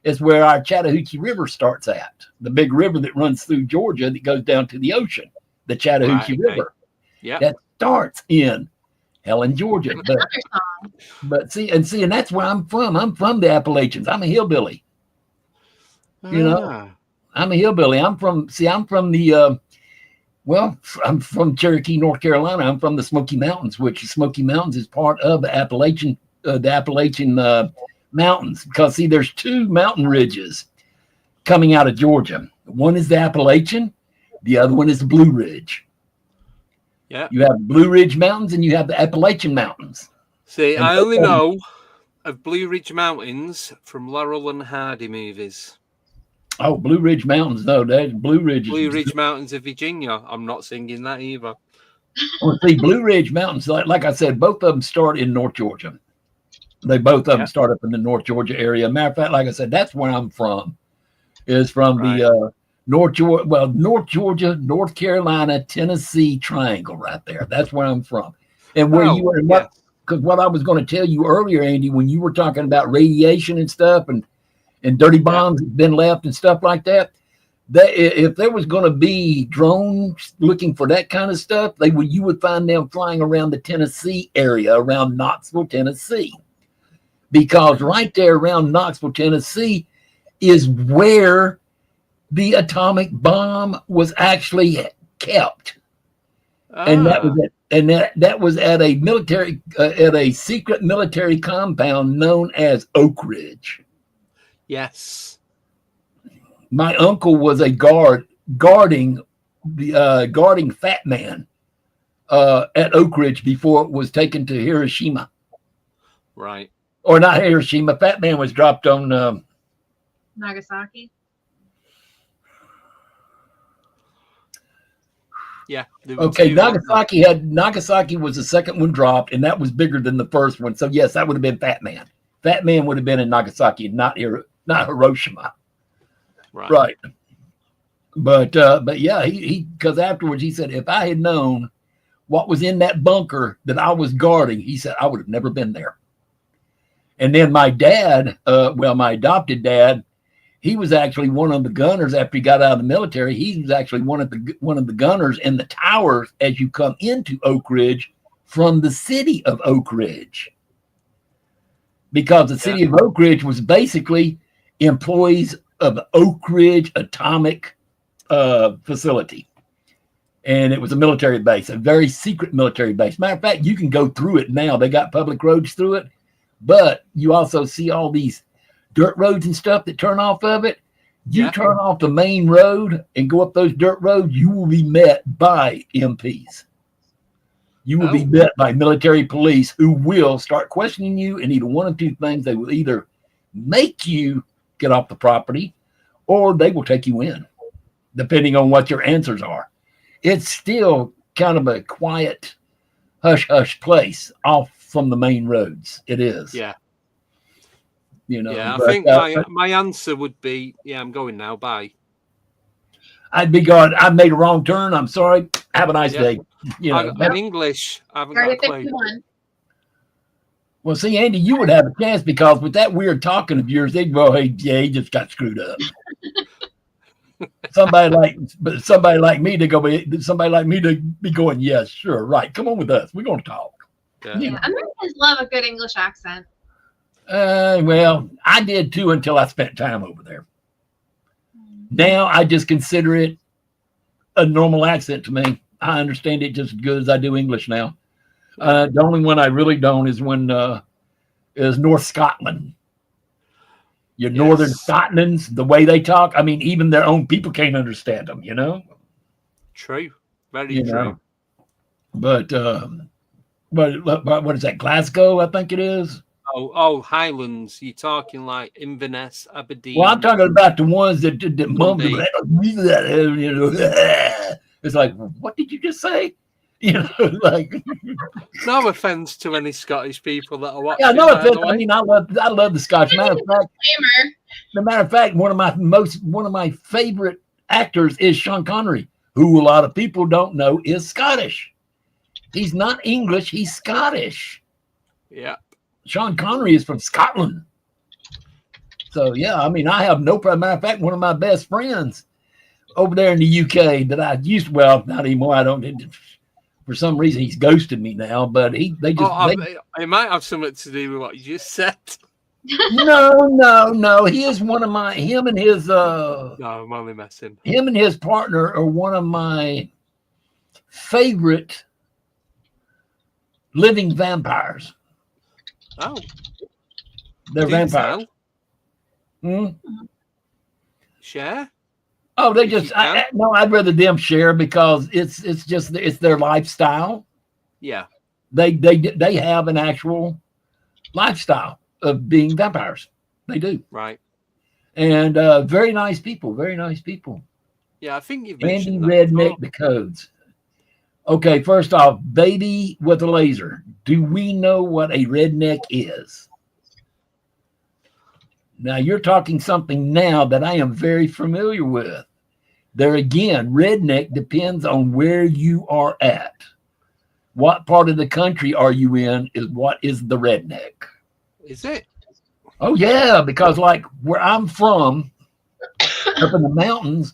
It's where our Chattahoochee River starts at. The big river that runs through Georgia that goes down to the ocean, the Chattahoochee River. Yeah. That starts in Helen, Georgia. But see, and that's where I'm from. I'm from the Appalachians. I'm a hillbilly. You know, I'm a hillbilly. I'm from the I'm from Cherokee, North Carolina. I'm from the Smoky Mountains, which the Smoky Mountains is part of the Appalachian Mountains, because see, there's two mountain ridges coming out of Georgia. One is the Appalachian, the other one is the Blue Ridge. Yeah, you have Blue Ridge Mountains and you have the Appalachian Mountains. See, I only know of Blue Ridge Mountains from Laurel and Hardy movies. Oh, Blue Ridge Mountains, no, that's Blue Ridge. Blue Ridge Mountains of Virginia. I'm not singing that either. Well, see, Blue Ridge Mountains, like I said, both of them start in North Georgia. They both of them start up in the North Georgia area. Matter of fact, like I said, that's where I'm from. Is from the North Georgia, North Carolina, Tennessee triangle right there. That's where I'm from. And where you were, because what I was going to tell you earlier, Andy, when you were talking about radiation and stuff and dirty bombs been left and stuff like that, if there was going to be drones looking for that kind of stuff, you would find them flying around the Tennessee area, around Knoxville, Tennessee, because right there around Knoxville, Tennessee is where the atomic bomb was actually kept. And that was it. And that was at a military, at a secret military compound known as Oak Ridge. Yes. My uncle was a guarding Fat Man at Oak Ridge before it was taken to Hiroshima. Right. Or not Hiroshima. Fat Man was dropped on Nagasaki. Yeah. Okay, Nagasaki was the second one dropped, and that was bigger than the first one. So yes, that would have been Fat Man. Fat Man would have been in Nagasaki, not Hiroshima. Right. But yeah, he because afterwards he said, if I had known what was in that bunker that I was guarding, he said, I would have never been there. And then my dad, my adopted dad, he was actually one of the gunners after he got out of the military. He was actually one of the gunners in the towers as you come into Oak Ridge from the city of Oak Ridge. Because the city of Oak Ridge was basically employees of the Oak Ridge Atomic Facility. And it was a military base, a very secret military base. Matter of fact, you can go through it now. They got public roads through it. But you also see all these dirt roads and stuff that turn off of it. You turn off the main road and go up those dirt roads, you will be met by MPs. You will be met by military police who will start questioning you, and either one of two things. They will either make you get off the property or they will take you in, depending on what your answers are. It's still kind of a quiet, hush-hush place off from the main roads. It is. Yeah. I think my answer would be, I'm going now. Bye. I'd be going, I made a wrong turn. I'm sorry. Have a nice day. In English, I haven't got a clue. Well, see, Andy, you would have a chance because with that weird talking of yours, they'd go, hey, he just got screwed up. somebody like me to be going, yes, sure, right. Come on with us. We're going to talk. Yeah. Americans love a good English accent. Well, I did too until I spent time over there. Now I just consider it a normal accent to me. I understand it just as good as I do English now. The only one I really don't is is North Scotland. Your Northern Scotland's, the way they talk. I mean, even their own people can't understand them, True. Very true. But what is that? Glasgow, I think it is. Oh, Highlands. You're talking like Inverness, Aberdeen. Well, I'm talking about the ones that mumble. It's like, what did you just say? Like. No offense to any Scottish people that are watching. Yeah, no offense. I mean, I love the Scotch. Matter of fact, one of my favorite actors is Sean Connery, who a lot of people don't know is Scottish. He's not English. He's Scottish. Yeah. Sean Connery is from Scotland. So, yeah, I mean, I have no problem. Matter of fact, one of my best friends over there in the UK that I used, well, not anymore. I don't, for some reason, he's ghosted me now, but it might have something to do with what you just said. No. He is him and his, no, I'm only messing. Him and his partner are one of my favorite living vampires. Oh, they're vampires. Share? Oh, they just I'd rather them share because it's their lifestyle. Yeah, they have an actual lifestyle of being vampires. They do, right? And very nice people. Yeah, I think you've Andy mentioned Redneck the codes. Okay, first off, baby with a laser. Do we know what a redneck is? Now, you're talking something now that I am very familiar with. There again, redneck depends on where you are at. What part of the country are you in is what is the redneck. Is it? Oh, yeah, because like where I'm from, up in the mountains,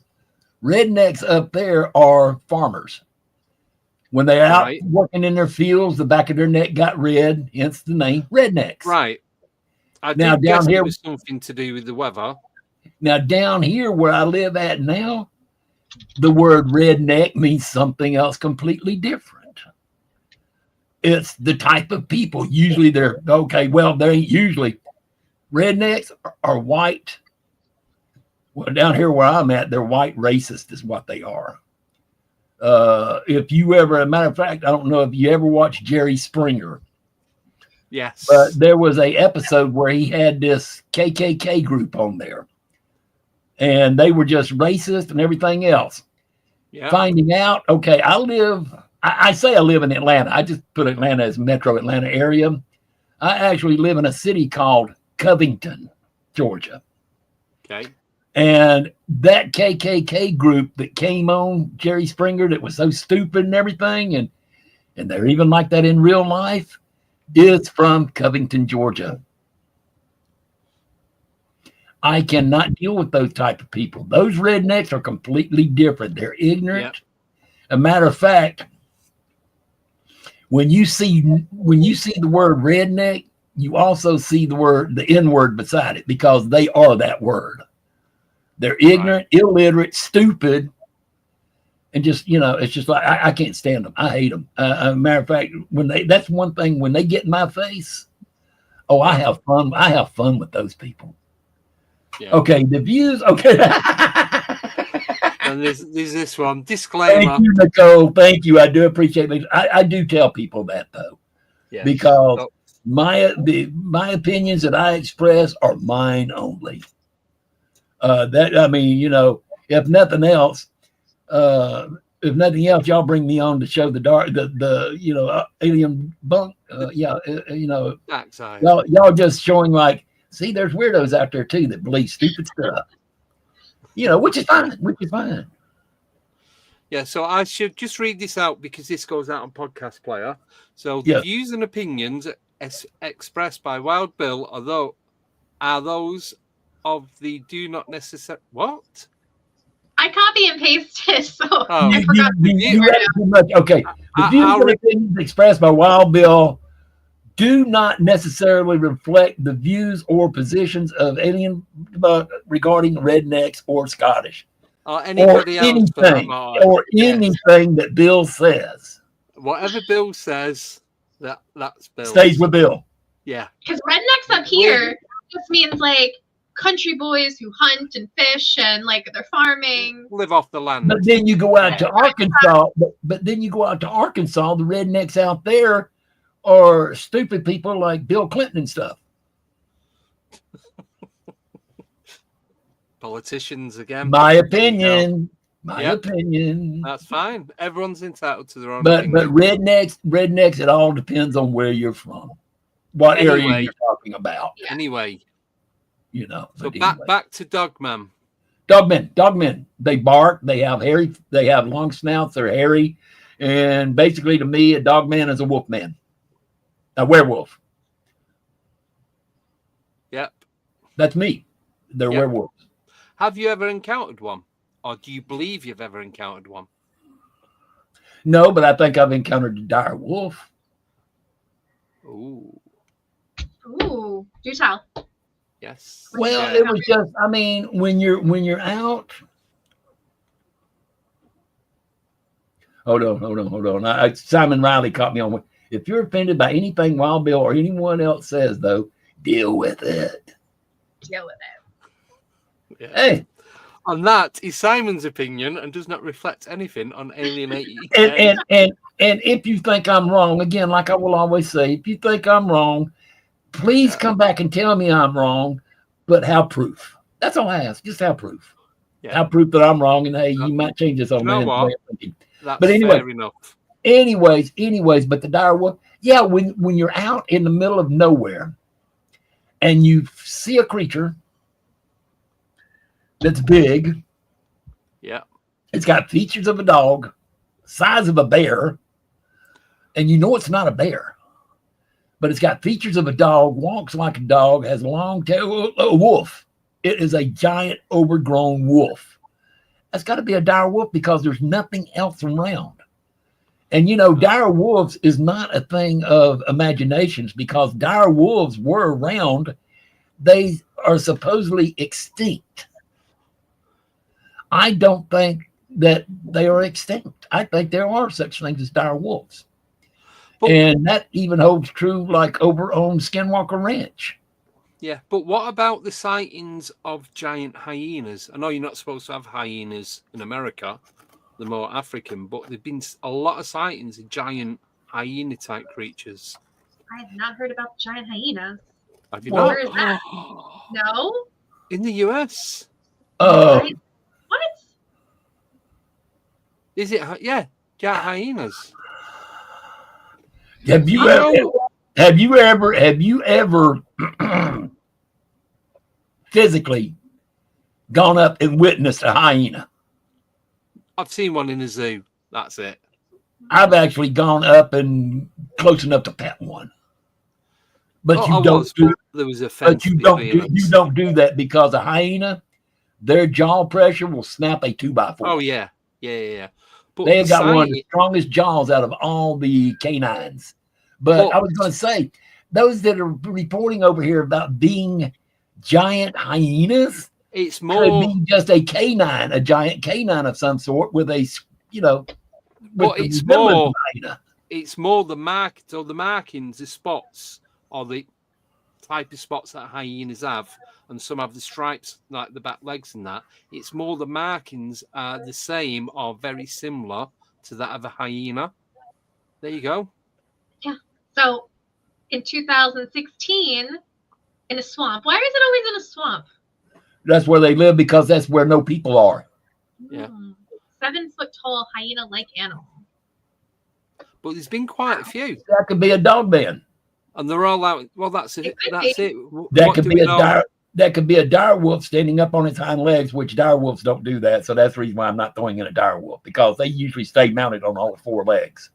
rednecks up there are farmers. When they're out Right. working in their fields, the back of their neck got red, hence the name rednecks. Right. I Now, did guess down here- it was something to do with the weather. Now, down here where I live at now, the word redneck means something else completely different. It's the type of people. Usually they're, okay, well, they ain't usually. Rednecks are white. Well, down here where I'm at, they're white racist is what they are. If you ever, a matter of fact, I don't know if you ever watched Jerry Springer. Yes. But there was a episode where he had this KKK group on there. And they were just racist and everything else. Yeah. Finding out, okay, I say I live in Atlanta. I just put Atlanta as metro Atlanta area. I actually live in a city called Covington, Georgia. Okay. And that KKK group that came on Jerry Springer that was so stupid and everything, and they're even like that in real life, is from Covington, Georgia. I cannot deal with those type of people. Those rednecks are completely different. They're ignorant. Yep. A matter of fact, when you see the word redneck, you also see the N word beside it because they are that word. They're ignorant, illiterate, stupid, and just, it's just like I can't stand them. I hate them. Matter of fact, that's one thing when they get in my face. Oh, I have fun. I have fun with those people. Yeah. Okay, the views. Okay. And there's this one disclaimer. Thank you, Nicole. Thank you. I do appreciate it. I do tell people that though, Yes. because my opinions that I express are mine only. If nothing else, y'all bring me on to show the alien bunk. Backside. Y'all just showing like, see, there's weirdos out there too that believe stupid stuff. Which is fine. Yeah, so I should just read this out because this goes out on Podcast Player. So the views and opinions expressed by Wild Bill are those of the do not necessarily what? I copy and pasted, so Oh, I forgot. You read it too much. Okay. The views and opinions expressed by Wild Bill do not necessarily reflect the views or positions of alien regarding rednecks or Scottish. Or anybody else for that matter. Or anything that Bill says. Whatever Bill says, that's Bill. Stays with Bill. Yeah. Because rednecks up here just means like country boys who hunt and fish and like they're farming. Live off the land. But then you go out to Arkansas. But then you go out to Arkansas, the rednecks out there are stupid people like Bill Clinton and stuff. Politicians again. My opinion. My opinion. That's fine. Everyone's entitled to their own But opinion. rednecks, it all depends on where you're from. What area you're talking about. Anyway. So back to Dogmen. Dogmen. They bark, they have long snouts, they're hairy. And basically to me, a dogman is a wolf man. A werewolf. Yep. That's me. They're werewolves. Have you ever encountered one? Or do you believe you've ever encountered one? No, but I think I've encountered a dire wolf. Ooh. Do tell. Yes. Well, it was just, when you're out. Hold on. Simon Riley caught me on. If you're offended by anything Wild Bill or anyone else says, though, deal with it. Yeah. Hey. And that is Simon's opinion and does not reflect anything on Alien 80. And if you think I'm wrong, again, like I will always say, if you think I'm wrong, please come back and tell me I'm wrong, but have proof. That's all I ask. Just have proof. Yeah. Have proof that I'm wrong, and hey, you might change this on me. That's but anyway, fair enough. Anyways, but the dire wolf, when you're out in the middle of nowhere and you see a creature that's big, It's got features of a dog, size of a bear, and you know it's not a bear. But it's got features of a dog, walks like a dog, has a long tail, a wolf. It is a giant overgrown wolf. That's got to be a dire wolf because there's nothing else around. And, you know, dire wolves is not a thing of imaginations because dire wolves were around. They are supposedly extinct. I don't think that they are extinct. I think there are such things as dire wolves. But, and that even holds true like over on Skinwalker Ranch. Yeah, but what about the sightings of giant hyenas? I know you're not supposed to have hyenas in America. They're more African, but there've been a lot of sightings of giant hyena-type creatures. I have not heard about giant hyenas. Have you Well, not? Where is that? No? In the US. What? Is it? Yeah, giant hyenas. Have you ever physically gone up and witnessed a hyena? I've seen one in a zoo. That's it. I've actually gone up and close enough to pet one. But there was a fence. But you don't do that because a hyena, their jaw pressure will snap a 2x4. Oh yeah. But they have got one of the strongest jaws out of all the canines. But I was going to say, those that are reporting over here about being giant hyenas, it's more could be just a canine, a giant canine of some sort with a, but it's more the markings or the markings, the spots or the type of spots that hyenas have, and some have the stripes like the back legs and that. It's more the markings are the same or very similar to that of a hyena. There you go. Yeah. So in 2016, in a swamp. Why is it always in a swamp? That's where they live because that's where no people are. Yeah. 7-foot-tall hyena-like animal. But there's been quite a few. That could be a dogman. And they're all out. Well, that's it. That could be a dire wolf standing up on its hind legs, which dire wolves don't do that. So that's the reason why I'm not throwing in a dire wolf, because they usually stay mounted on all 4 legs.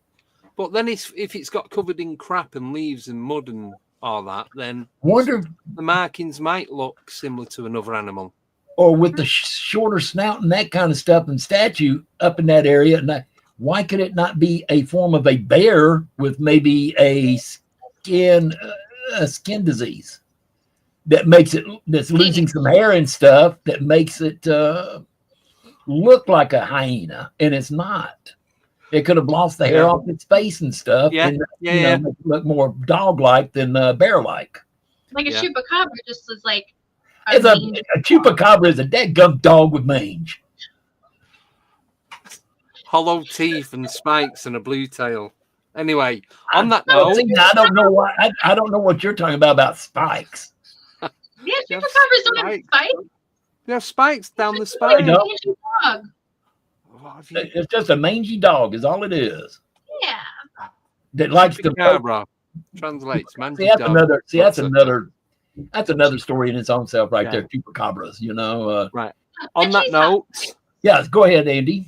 But then if it's got covered in crap and leaves and mud and all that, then the markings might look similar to another animal. Or with the shorter snout and that kind of stuff and statue up in that area. And why could it not be a form of a bear with maybe a skin disease that makes it, that's losing some hair and stuff, that makes it look like a hyena, and it's not. It could have lost the hair off its face and stuff. And, make it look more dog-like than bear-like. Like a chupacabra just is like a chupacabra is a dead-gum dog with mange. Hollow teeth and spikes and a blue tail. Anyway, on that note, I don't know why. I don't know what you're talking about spikes. Yeah, chupacabras don't have spikes. They have spikes down the spine. It's just a mangy dog, is all it is. Yeah. That likes to translates. Mangy dog. That's another story in its own self, right there. Chupacabras, right. On that note, go ahead, Andy.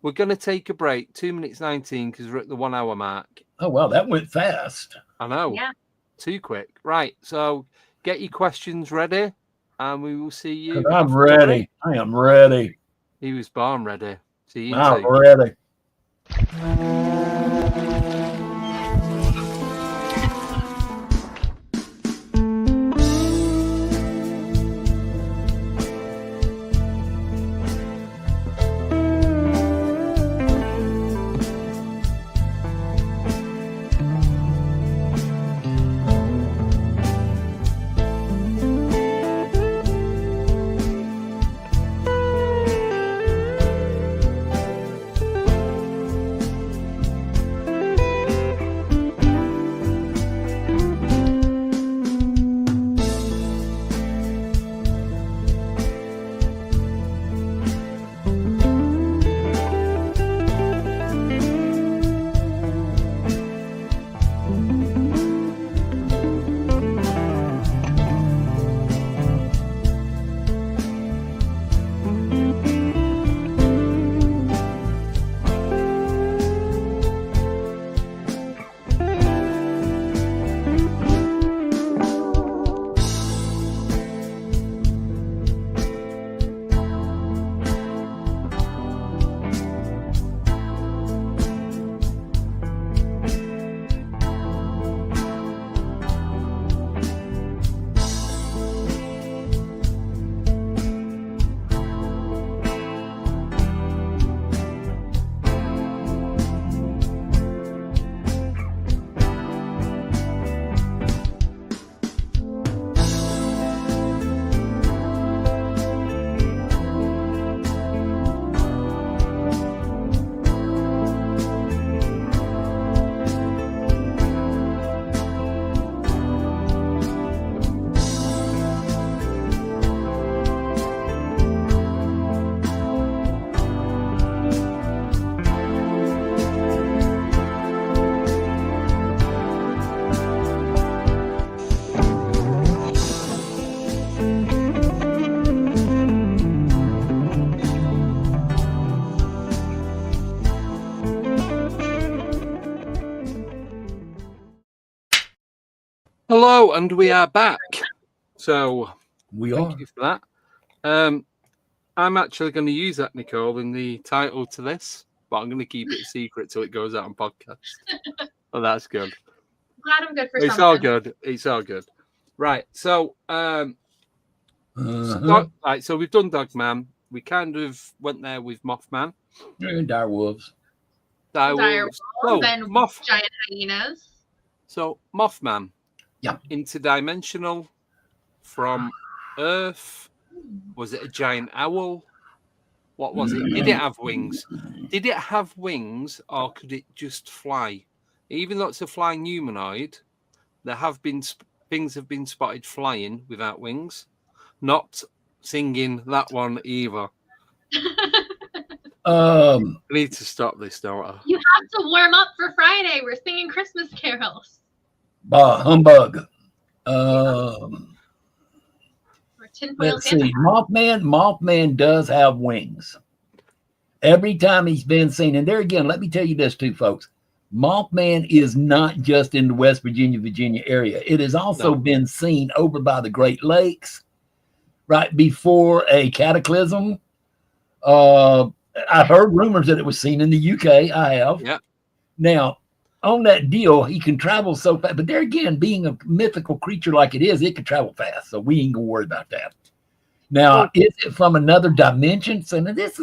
We're going to take a break, 2 minutes 19, because we're at the 1 hour mark. Oh wow, that went fast. I know. Yeah. Too quick. Right. So get your questions ready, and we will see you. I'm ready. I am ready. He was born ready. See you. I'm ready. Oh, and we are back. So We are. thank you for that. I'm actually going to use that, Nicole, in the title to this, but I'm going to keep it secret till it goes out on podcast. Oh, that's good. Glad I'm good for It's something. all good. It's all good. Right. So, Uh-huh. so we've done Dogman. We kind of went there with Mothman. And direwolves. Direwolves. Direwolves and giant hyenas. So Mothman. Yeah. Interdimensional from Earth. Was it a giant owl? What was it? Did it have wings? Did it have wings, or could it just fly? Even though it's a flying humanoid, there have been things have been spotted flying without wings. Not singing that one either. I need to stop this, don't I? You have to warm up for Friday. We're singing Christmas carols. Bah, humbug. Tinfoil Let's Santa. see. Mothman does have wings. Every time he's been seen, and there again, let me tell you this too, folks. Mothman is not just in the West Virginia area. It has also been seen over by the Great Lakes, right before a cataclysm. I've heard rumors that it was seen in the UK. I have. Yeah. Now, on that deal, he can travel so fast. But there again, being a mythical creature like it is, it can travel fast. So we ain't gonna worry about that. Now, is it from another dimension? So now this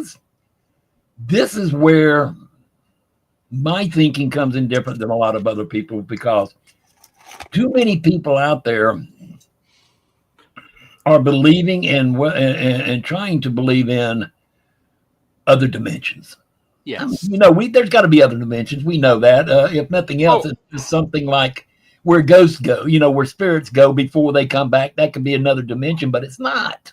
is where my thinking comes in different than a lot of other people, because too many people out there are believing and trying to believe in other dimensions. Yes. There's got to be other dimensions. We know that. If nothing else, it's just something like where ghosts go, where spirits go before they come back. That could be another dimension, but it's not.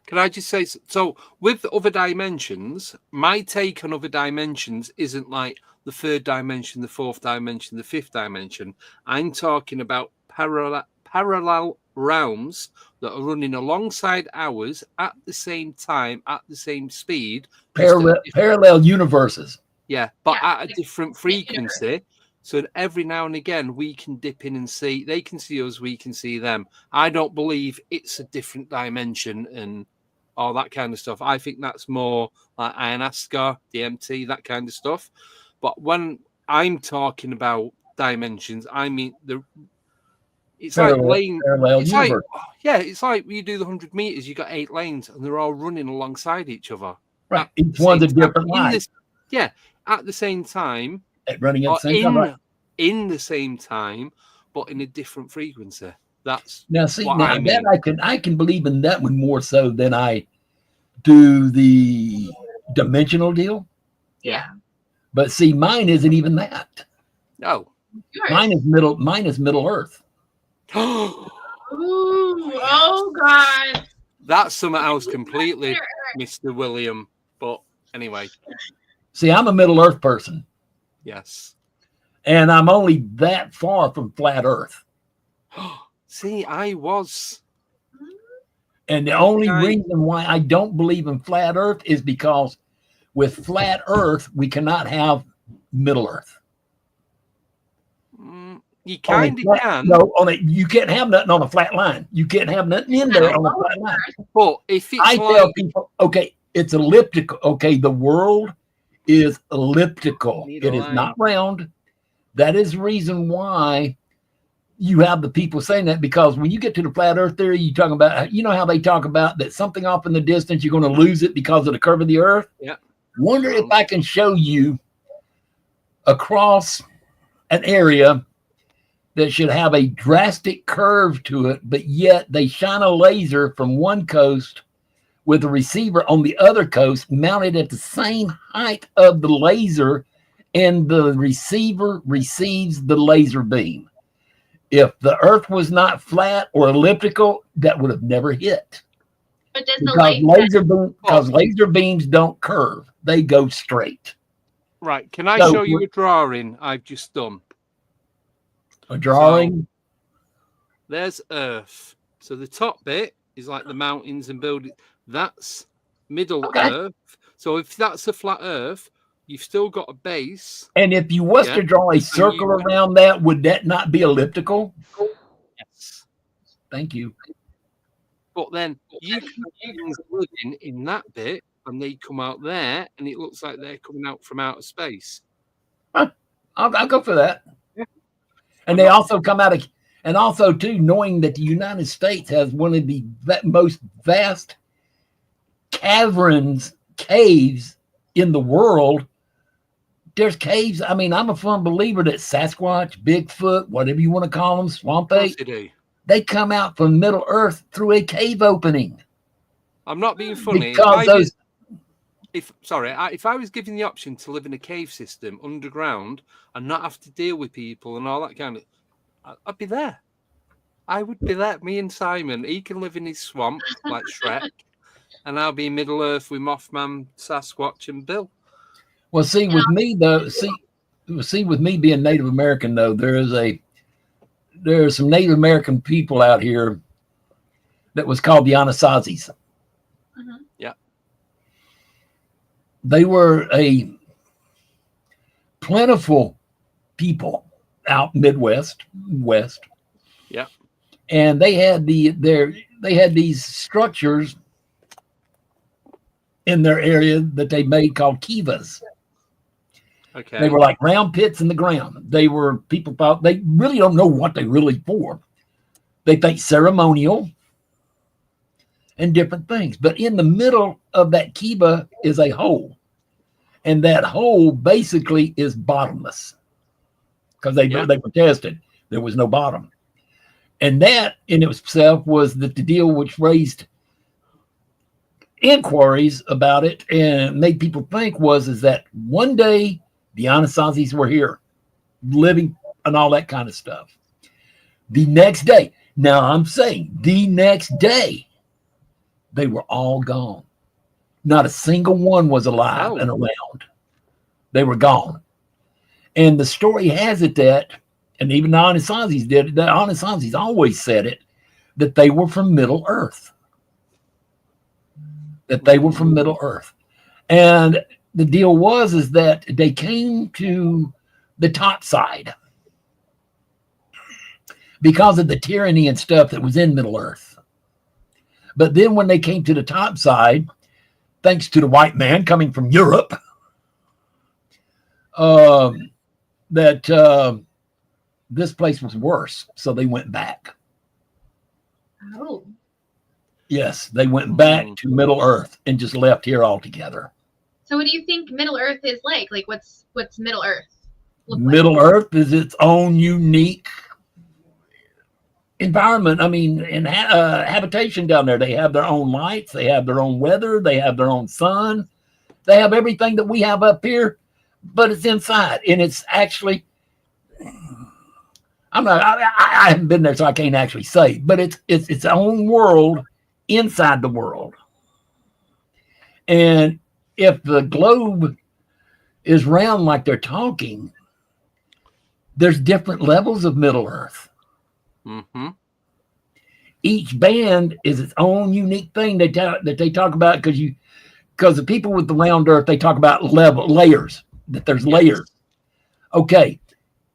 Can I just say, so with other dimensions, my take on other dimensions isn't like the third dimension, the fourth dimension, the fifth dimension. I'm talking about parallel realms that are running alongside ours at the same time, at the same speed. Parallel universes. Yeah, but at a different frequency. So that every now and again we can dip in and see. They can see us, we can see them. I don't believe it's a different dimension and all that kind of stuff. I think that's more like ayahuasca, DMT, that kind of stuff. But when I'm talking about dimensions, I mean it's like lane. It's like it's like when you do the 100 meters, you got 8 lanes and they're all running alongside each other. Right, each one's a different line. At the same time, running at the same time. Right. In the same time, but in a different frequency. That's I can believe in that one more so than I do the dimensional deal. Yeah. But see, mine isn't even that. No. Mine is Middle Earth. Ooh, oh God. That's something else completely, Mr. William. But anyway. See, I'm a Middle Earth person. Yes. And I'm only that far from flat Earth. See, I was. And the only reason why I don't believe in flat Earth is because with flat Earth, we cannot have Middle Earth. You kind of can. No, you can't have nothing on a flat line. You can't have nothing in there on a flat line. Well, if it's tell people, okay, it's elliptical. Okay, the world is elliptical. It is not round. That is the reason why you have the people saying that, because when you get to the flat Earth theory, you talk about, how they talk about that something off in the distance, you're going to lose it because of the curve of the Earth. Yeah. Wonder if I can show you across an area that should have a drastic curve to it, but yet they shine a laser from one coast with a receiver on the other coast mounted at the same height of the laser, and the receiver receives the laser beam. If the Earth was not flat or elliptical, that would have never hit. But does because laser beams don't curve; they go straight. Right? Can I show you a drawing I've just done? A drawing. So, there's Earth. So the top bit is like the mountains and buildings. That's Middle Earth. So if that's a flat Earth, you've still got a base. And if you was to draw a circle around that, would that not be elliptical? Yes. Thank you. But then you can have things living in that bit, and they come out there, and it looks like they're coming out from outer space. I'll go for that. Yeah. And they also come out of, and also too, knowing that the United States has one of the most vast caves in the world. There's caves. I mean, I'm a firm believer that Sasquatch, Bigfoot, whatever you want to call them, swamp ape, they come out from Middle Earth through a cave opening. I'm not being funny. Because if I was given the option to live in a cave system underground and not have to deal with people and all that kind of, I'd be there. I would be there. Me and Simon, he can live in his swamp like Shrek, and I'll be in Middle Earth with Mothman, Sasquatch, and Bill. Well, see, with me though, with me being Native American though, there are some Native American people out here that was called the Anasazis. Mm-hmm. Yeah. They were a plentiful people out Midwest, West. Yeah. And they had these structures in their area that they made called kivas. Okay. They were like round pits in the ground. People thought they really don't know what they really for. They think ceremonial and different things. But in the middle of that kiva is a hole. And that hole basically is bottomless. Because they were tested. There was no bottom. And that in itself was the deal which raised inquiries about it and made people think is that one day the Anasazis were here living and all that kind of stuff. The next day, now I'm saying the next day, they were all gone. Not a single one was alive and around. They were gone. And the story has it that, and even the Anasazis did it, the Anasazis always said it, that they were from Middle Earth. That they were from Middle Earth. And the deal is that they came to the top side because of the tyranny and stuff that was in Middle Earth. But then when they came to the top side, thanks to the white man coming from Europe, this place was worse. So they went back. Oh. Yes, they went back to Middle Earth and just left here altogether. So what do you think Middle Earth is like? Like what's Middle Earth look like? Middle Earth is its own unique environment. I mean, in habitation down there, they have their own lights, they have their own weather, they have their own sun, they have everything that we have up here, but it's inside, and it's actually. I haven't been there, so I can't actually say, but it's its own world inside the world. And if the globe is round like they're talking, there's different levels of Middle Earth. Mm-hmm. Each band is its own unique thing that they talk about because the people with the round Earth, they talk about layers, that there's layers. Okay.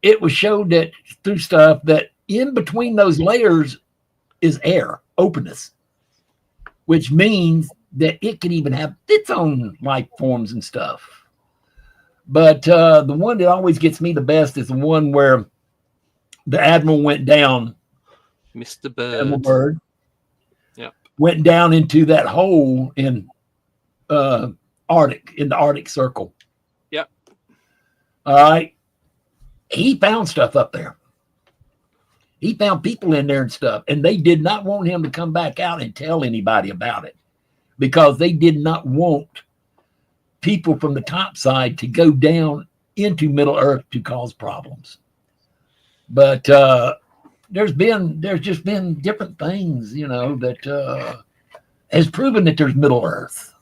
It was showed that through stuff that in between those layers is air, openness, which means that it can even have its own life forms and stuff. But the one that always gets me the best is the one where the Admiral went down. Mr. Bird. Admiral Bird. Yeah. Went down into that hole in the Arctic Circle. Yep. All right. He found stuff up there. He found people in there and stuff, and they did not want him to come back out and tell anybody about it because they did not want people from the top side to go down into Middle Earth to cause problems. But there's just been different things, that has proven that there's Middle Earth.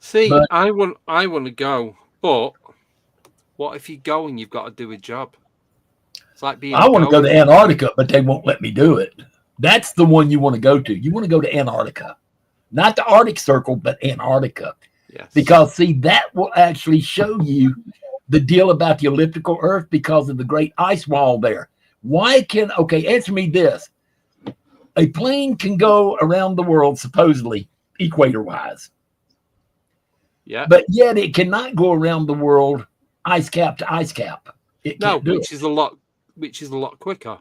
See, but I want to go, but what if you go and you've got to do a job? It's like being. I want to go to Antarctica, but they won't let me do it. That's the one you want to go to. You want to go to Antarctica, not the Arctic Circle, but Antarctica. Yes. Because see, that will actually show you the deal about the elliptical Earth because of the great ice wall there. Why can, okay, answer me this. A plane can go around the world, supposedly, equator-wise. Yeah. But yet it cannot go around the world ice cap to ice cap. It can't do which is a lot quicker.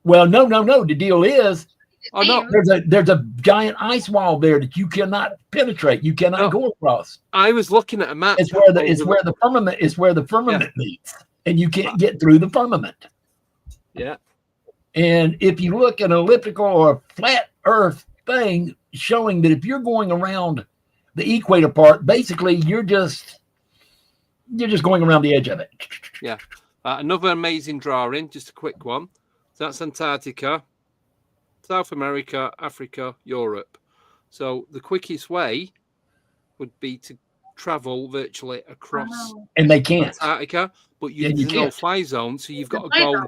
Well, no. The deal is Oh no, there's a giant ice wall there that you cannot penetrate. You cannot go across. I was looking at a map. It's where the firmament meets, and you can't get through the firmament. Yeah. And if you look at an elliptical or a flat Earth thing showing that if you're going around the equator part, basically you're just going around the edge of it. Yeah. Another amazing drawing, just a quick one. So that's Antarctica, South America, Africa, Europe. So the quickest way would be to travel virtually across and they can't Antarctica, but there's a no-fly zone, so you've got to go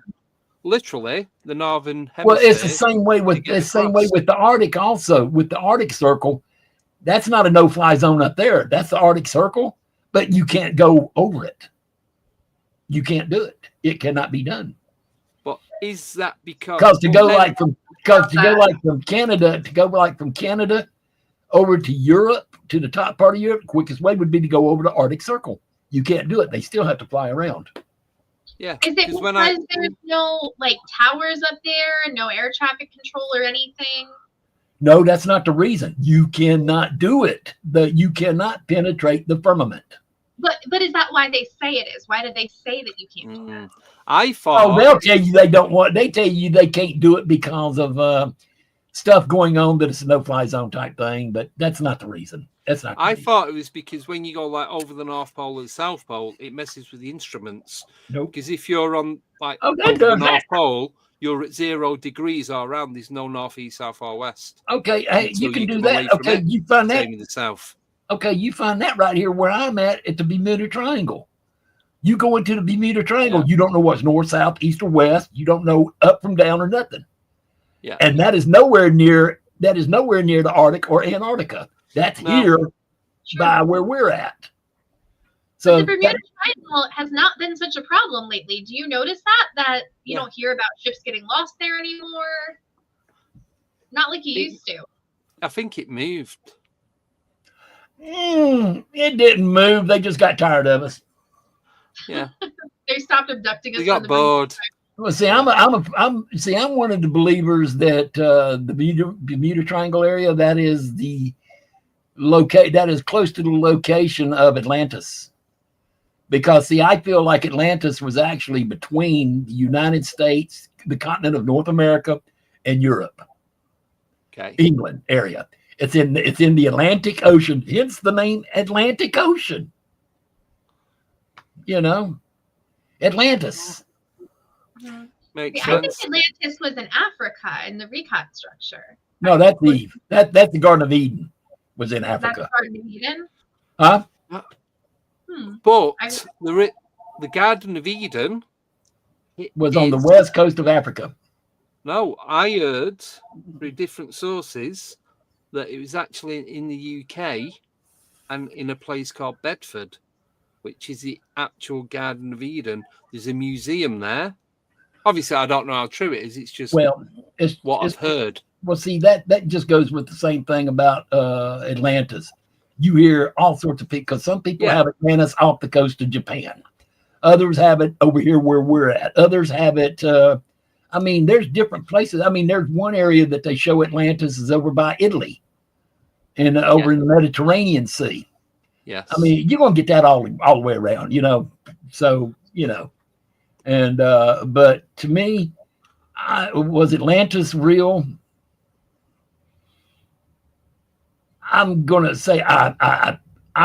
literally the northern hemisphere. Well, it's the same way with the Arctic also. With the Arctic Circle, that's not a no-fly zone up there. That's the Arctic Circle, but you can't go over it. You can't do it. It cannot be done. But is that because to go from Canada over to Europe, to the top part of Europe, the quickest way would be to go over the Arctic Circle. You can't do it. They still have to fly around. Yeah. Is it because there's no like towers up there, no air traffic control or anything? No, that's not the reason. You cannot do it. You cannot penetrate the firmament. But is that why they say it is? Why did they say that you can't do that? I thought. Oh, they'll tell you they don't want. They tell you they can't do it because of stuff going on, that it's a no-fly zone type thing. But that's not the reason. I thought it was because when you go like over the North Pole and South Pole, it messes with the instruments. Nope. Because if you're on over the North Pole, you're at 0 degrees all around. There's no north, east, south, or west. Okay, hey, you can do that. Okay, you find that in the south. Okay, you find that right here where I'm at the Bermuda Triangle. You go into the Bermuda Triangle, you don't know what's north, south, east, or west. You don't know up from down or nothing. Yeah, and that is nowhere near the Arctic or Antarctica. That's here by where we're at. So the Bermuda Triangle has not been such a problem lately. Do you notice that you don't hear about ships getting lost there anymore? Not like you used to. I think it moved. It didn't move. They just got tired of us. Yeah. They stopped abducting us. They got bored. Well, see, I'm one of the believers that the Bermuda Triangle area, that is close to the location of Atlantis. Because see, I feel like Atlantis was actually between the United States, the continent of North America, and Europe. Okay. England area. It's in the Atlantic Ocean, hence the name Atlantic Ocean. You know, Atlantis. Makes I sense. think Atlantis was in Africa in the recon structure. No, that's Eve. That's the Garden of Eden was in Africa. That's Garden of Eden? Huh? But the Garden of Eden was on the west coast of Africa. No, I heard through different sources that it was actually in the UK and in a place called Bedford, which is the actual Garden of Eden. There's a museum there. Obviously, I don't know how true it is. It's just I've heard. Well, see, that just goes with the same thing about Atlantis. You hear all sorts of people, because some people have Atlantis off the coast of Japan. Others have it over here where we're at. Others have it. There's different places. There's one area that they show Atlantis is over by Italy and over in the Mediterranean Sea. Yes. You're going to get that all the way around, So, and but to me, was Atlantis real? I'm going to say I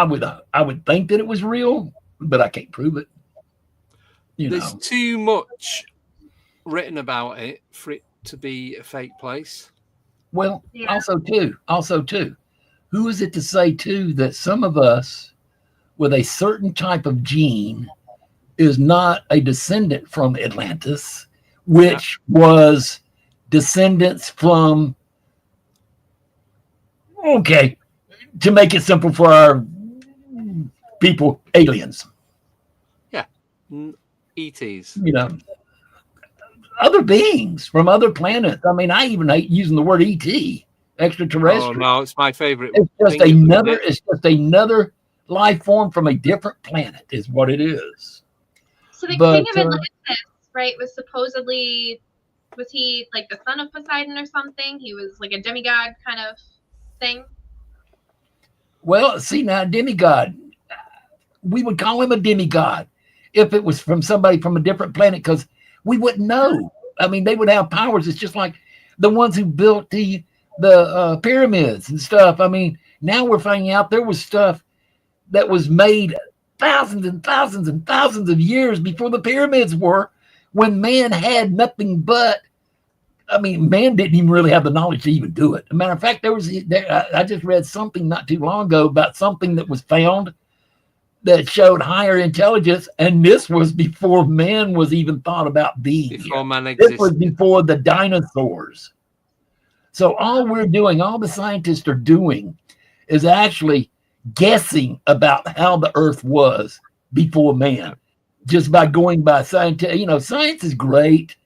would think that it was real, but I can't prove it. There's too much written about it for it to be a fake place. Well, also too, who is it to say too that some of us with a certain type of gene is not a descendant from Atlantis, which was descendants from, to make it simple for our people, aliens. Yeah. ETs. You know, other beings from other planets. I mean, I even hate using the word ET, extraterrestrial. Oh no, it's my favorite. It's just another life form from a different planet, is what it is. So the king of Atlantis, right, was supposedly, was he like the son of Poseidon or something? He was like a demigod kind of thing. Well, see now, demigod, we would call him a demigod if it was from somebody from a different planet, because we wouldn't know. I mean, they would have powers. It's just like the ones who built the pyramids and stuff. I mean, now we're finding out there was stuff that was made thousands and thousands and thousands of years before the pyramids were, when man had nothing but, I mean, man didn't even really have the knowledge to even do it. As a matter of fact, I just read something not too long ago about something that was found that showed higher intelligence, and this was before man was even thought about being before here. man existed. This was before the dinosaurs. So all we're doing, all the scientists are doing, is actually guessing about how the earth was before man, just by going by science. You know, science is great,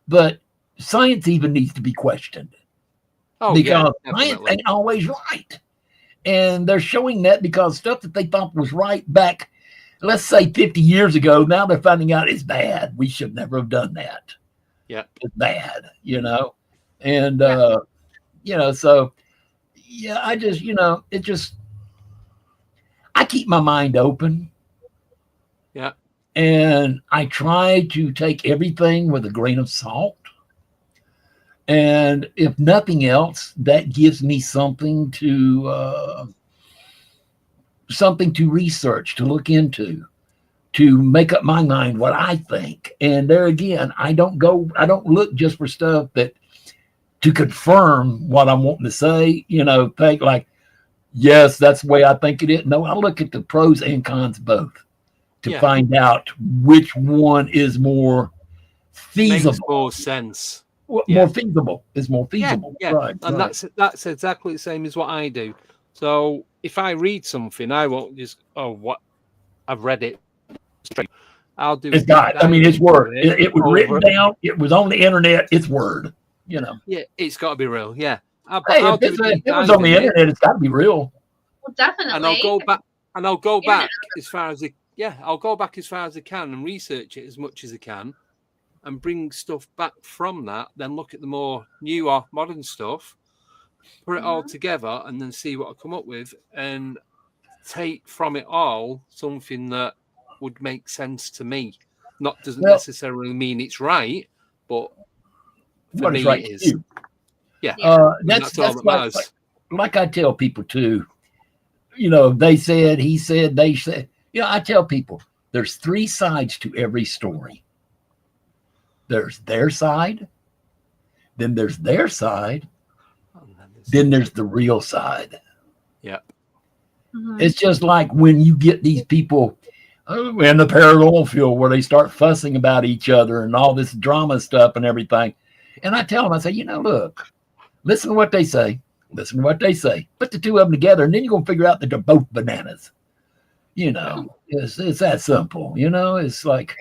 but science even needs to be questioned. Because science ain't always right. And they're showing that because stuff that they thought was right back, let's say 50 years ago, now they're finding out it's bad. We should never have done that. Yeah. It's bad, you know? And, you know, so, yeah, I just, you know, I keep my mind open. Yeah. And I try to take everything with a grain of salt. And if nothing else, that gives me something to research, to look into, to make up my mind what I think. And there again, I don't look just for stuff to confirm what I'm wanting to say, you know, think like, yes, that's the way I think it is. No, I look at the pros and cons both to find out which one is more feasible. Makes more sense. More feasible is more feasible. Yeah. Right, and right. that's exactly the same as what I do. So if I read something, I won't just what I've read it straight. I'll do it's got. I mean, it's word. It was written down. It was on the internet. It's word. You know. Yeah, it's got to be real. Yeah. If it was on the internet, it's got to be real. Well, definitely. And I'll go back as far as I'll go back as far as I can and research it as much as I can, and bring stuff back from that, then look at the more newer, modern stuff, put it all together, and then see what I come up with, and take from it all something that would make sense to me. Doesn't necessarily mean it's right, but for me it is. Yeah. That's all that matters. Like I tell people too, you know, they said, he said, they said. You know, I tell people there's 3 sides to every story. There's their side, then there's their side, then there's the real side. Yeah. Mm-hmm. It's just like when you get these people in the paranormal field where they start fussing about each other and all this drama stuff and everything. And I tell them, I say, you know, look, listen to what they say. Listen to what they say. Put the 2 of them together, and then you're going to figure out that they're both bananas. You know, it's that simple. You know, it's like,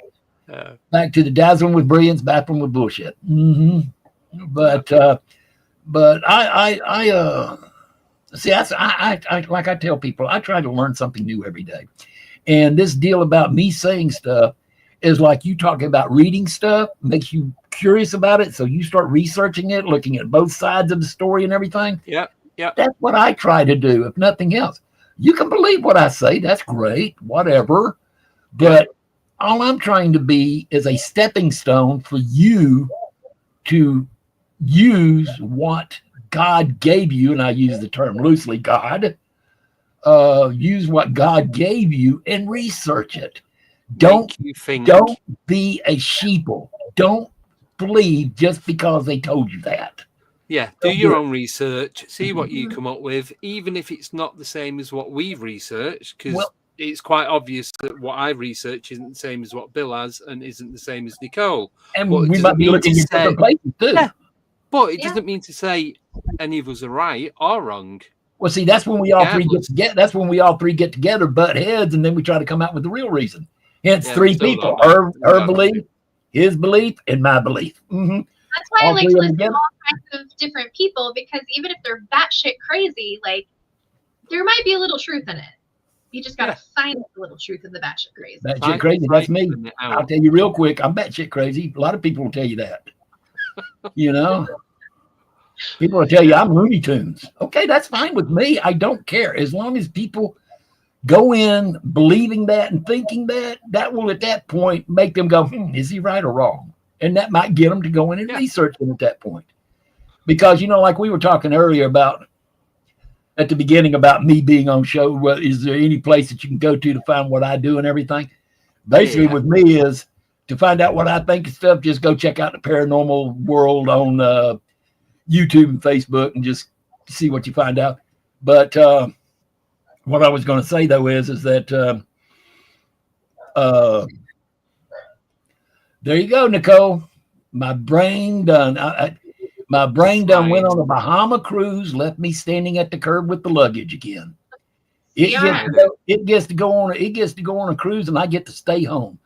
back to the dazzling with brilliance, baffling with bullshit. Mm-hmm. But I see. I like I tell people, I try to learn something new every day. And this deal about me saying stuff is like you talking about reading stuff makes you curious about it, so you start researching it, looking at both sides of the story and everything. Yeah. That's what I try to do, if nothing else. You can believe what I say. That's great. Whatever. But all I'm trying to be is a stepping stone for you to use what God gave you, and I use the term loosely, God. Use what God gave you and research it. Don't be a sheeple. Don't believe just because they told you that. Yeah, do your own research, see what you come up with, even if it's not the same as what we've researched, because it's quite obvious that what I research isn't the same as what Bill has and isn't the same as Nicole. And we might be looking at different places too. Yeah, but it doesn't mean to say any of us are right or wrong. Well, see, that's when we all three get together. That's when we all three get together, butt heads, and then we try to come out with the real reason. Hence, three people: her belief, his belief, and my belief. Mm-hmm. That's why I like to listen to all kinds of different people, because even if they're batshit crazy, like there might be a little truth in it. You just gotta find a little truth in the batshit crazy. Batshit crazy, that's me. I'll tell you real quick, I'm batshit crazy. A lot of people will tell you that. You know? People will tell you I'm Looney Tunes. Okay, that's fine with me. I don't care. As long as people go in believing that and thinking that, that will at that point make them go, is he right or wrong? And that might get them to go in and research them at that point. Because, you know, like we were talking earlier about at the beginning about me being on show, well, is there any place that you can go to find what I do and everything? Basically with me is to find out what I think of stuff, just go check out the paranormal world on YouTube and Facebook and just see what you find out. But what I was going to say though is that there you go, Nicole. My brain done. My brain done went on a Bahama cruise, left me standing at the curb with the luggage again. It gets to go on a cruise, and I get to stay home.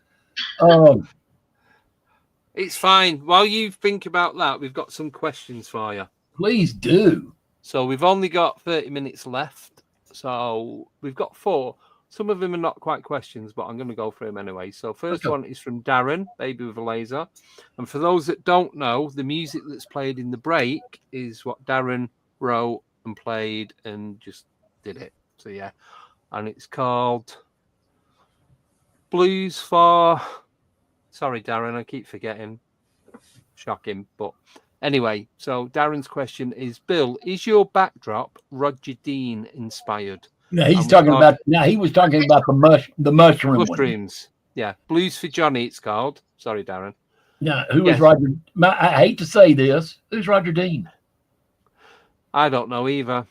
It's fine. While you think about that, we've got some questions for you. Please do. So we've only got 30 minutes left. So we've got 4. Some of them are not quite questions, but I'm going to go through them anyway. So first one is from Darren, Baby with a Laser. And for those that don't know, the music that's played in the break is what Darren wrote and played and just did it. So yeah. And it's called Blues for... Sorry, Darren, I keep forgetting. Shocking. But anyway, so Darren's question is, Bill, is your backdrop Roger Dean inspired? No, he's talking about. No, he was talking about the mushrooms. Yeah, Blues for Johnny. It's called. Sorry, Darren. No, who is Roger? I hate to say this. Who's Roger Dean? I don't know either.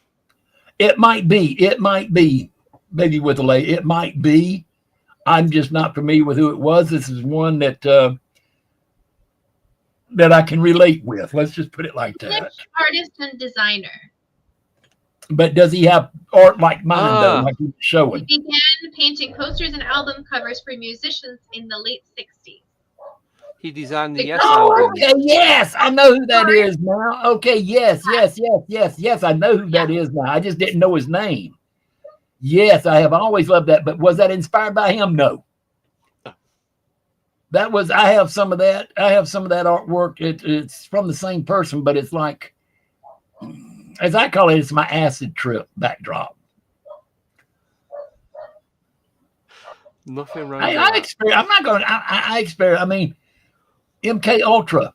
It might be. It might be. Maybe with a lady. It might be. I'm just not familiar with who it was. This is one that that I can relate with. Let's just put it like that. Artist and designer. But does he have art like mine, though, like he was showing? He began painting posters and album covers for musicians in the late 60s. He designed the album. Okay, yes. I know who that is now. Okay, yes. I know who that is now. I just didn't know his name. Yes, I have always loved that. But was that inspired by him? No. That was, I have some of that. I have some of that artwork. It's from the same person, but it's like, as I call it, it's my acid trip backdrop. Nothing wrong. I experiment. I'm not going to, I experiment. I mean, MK Ultra.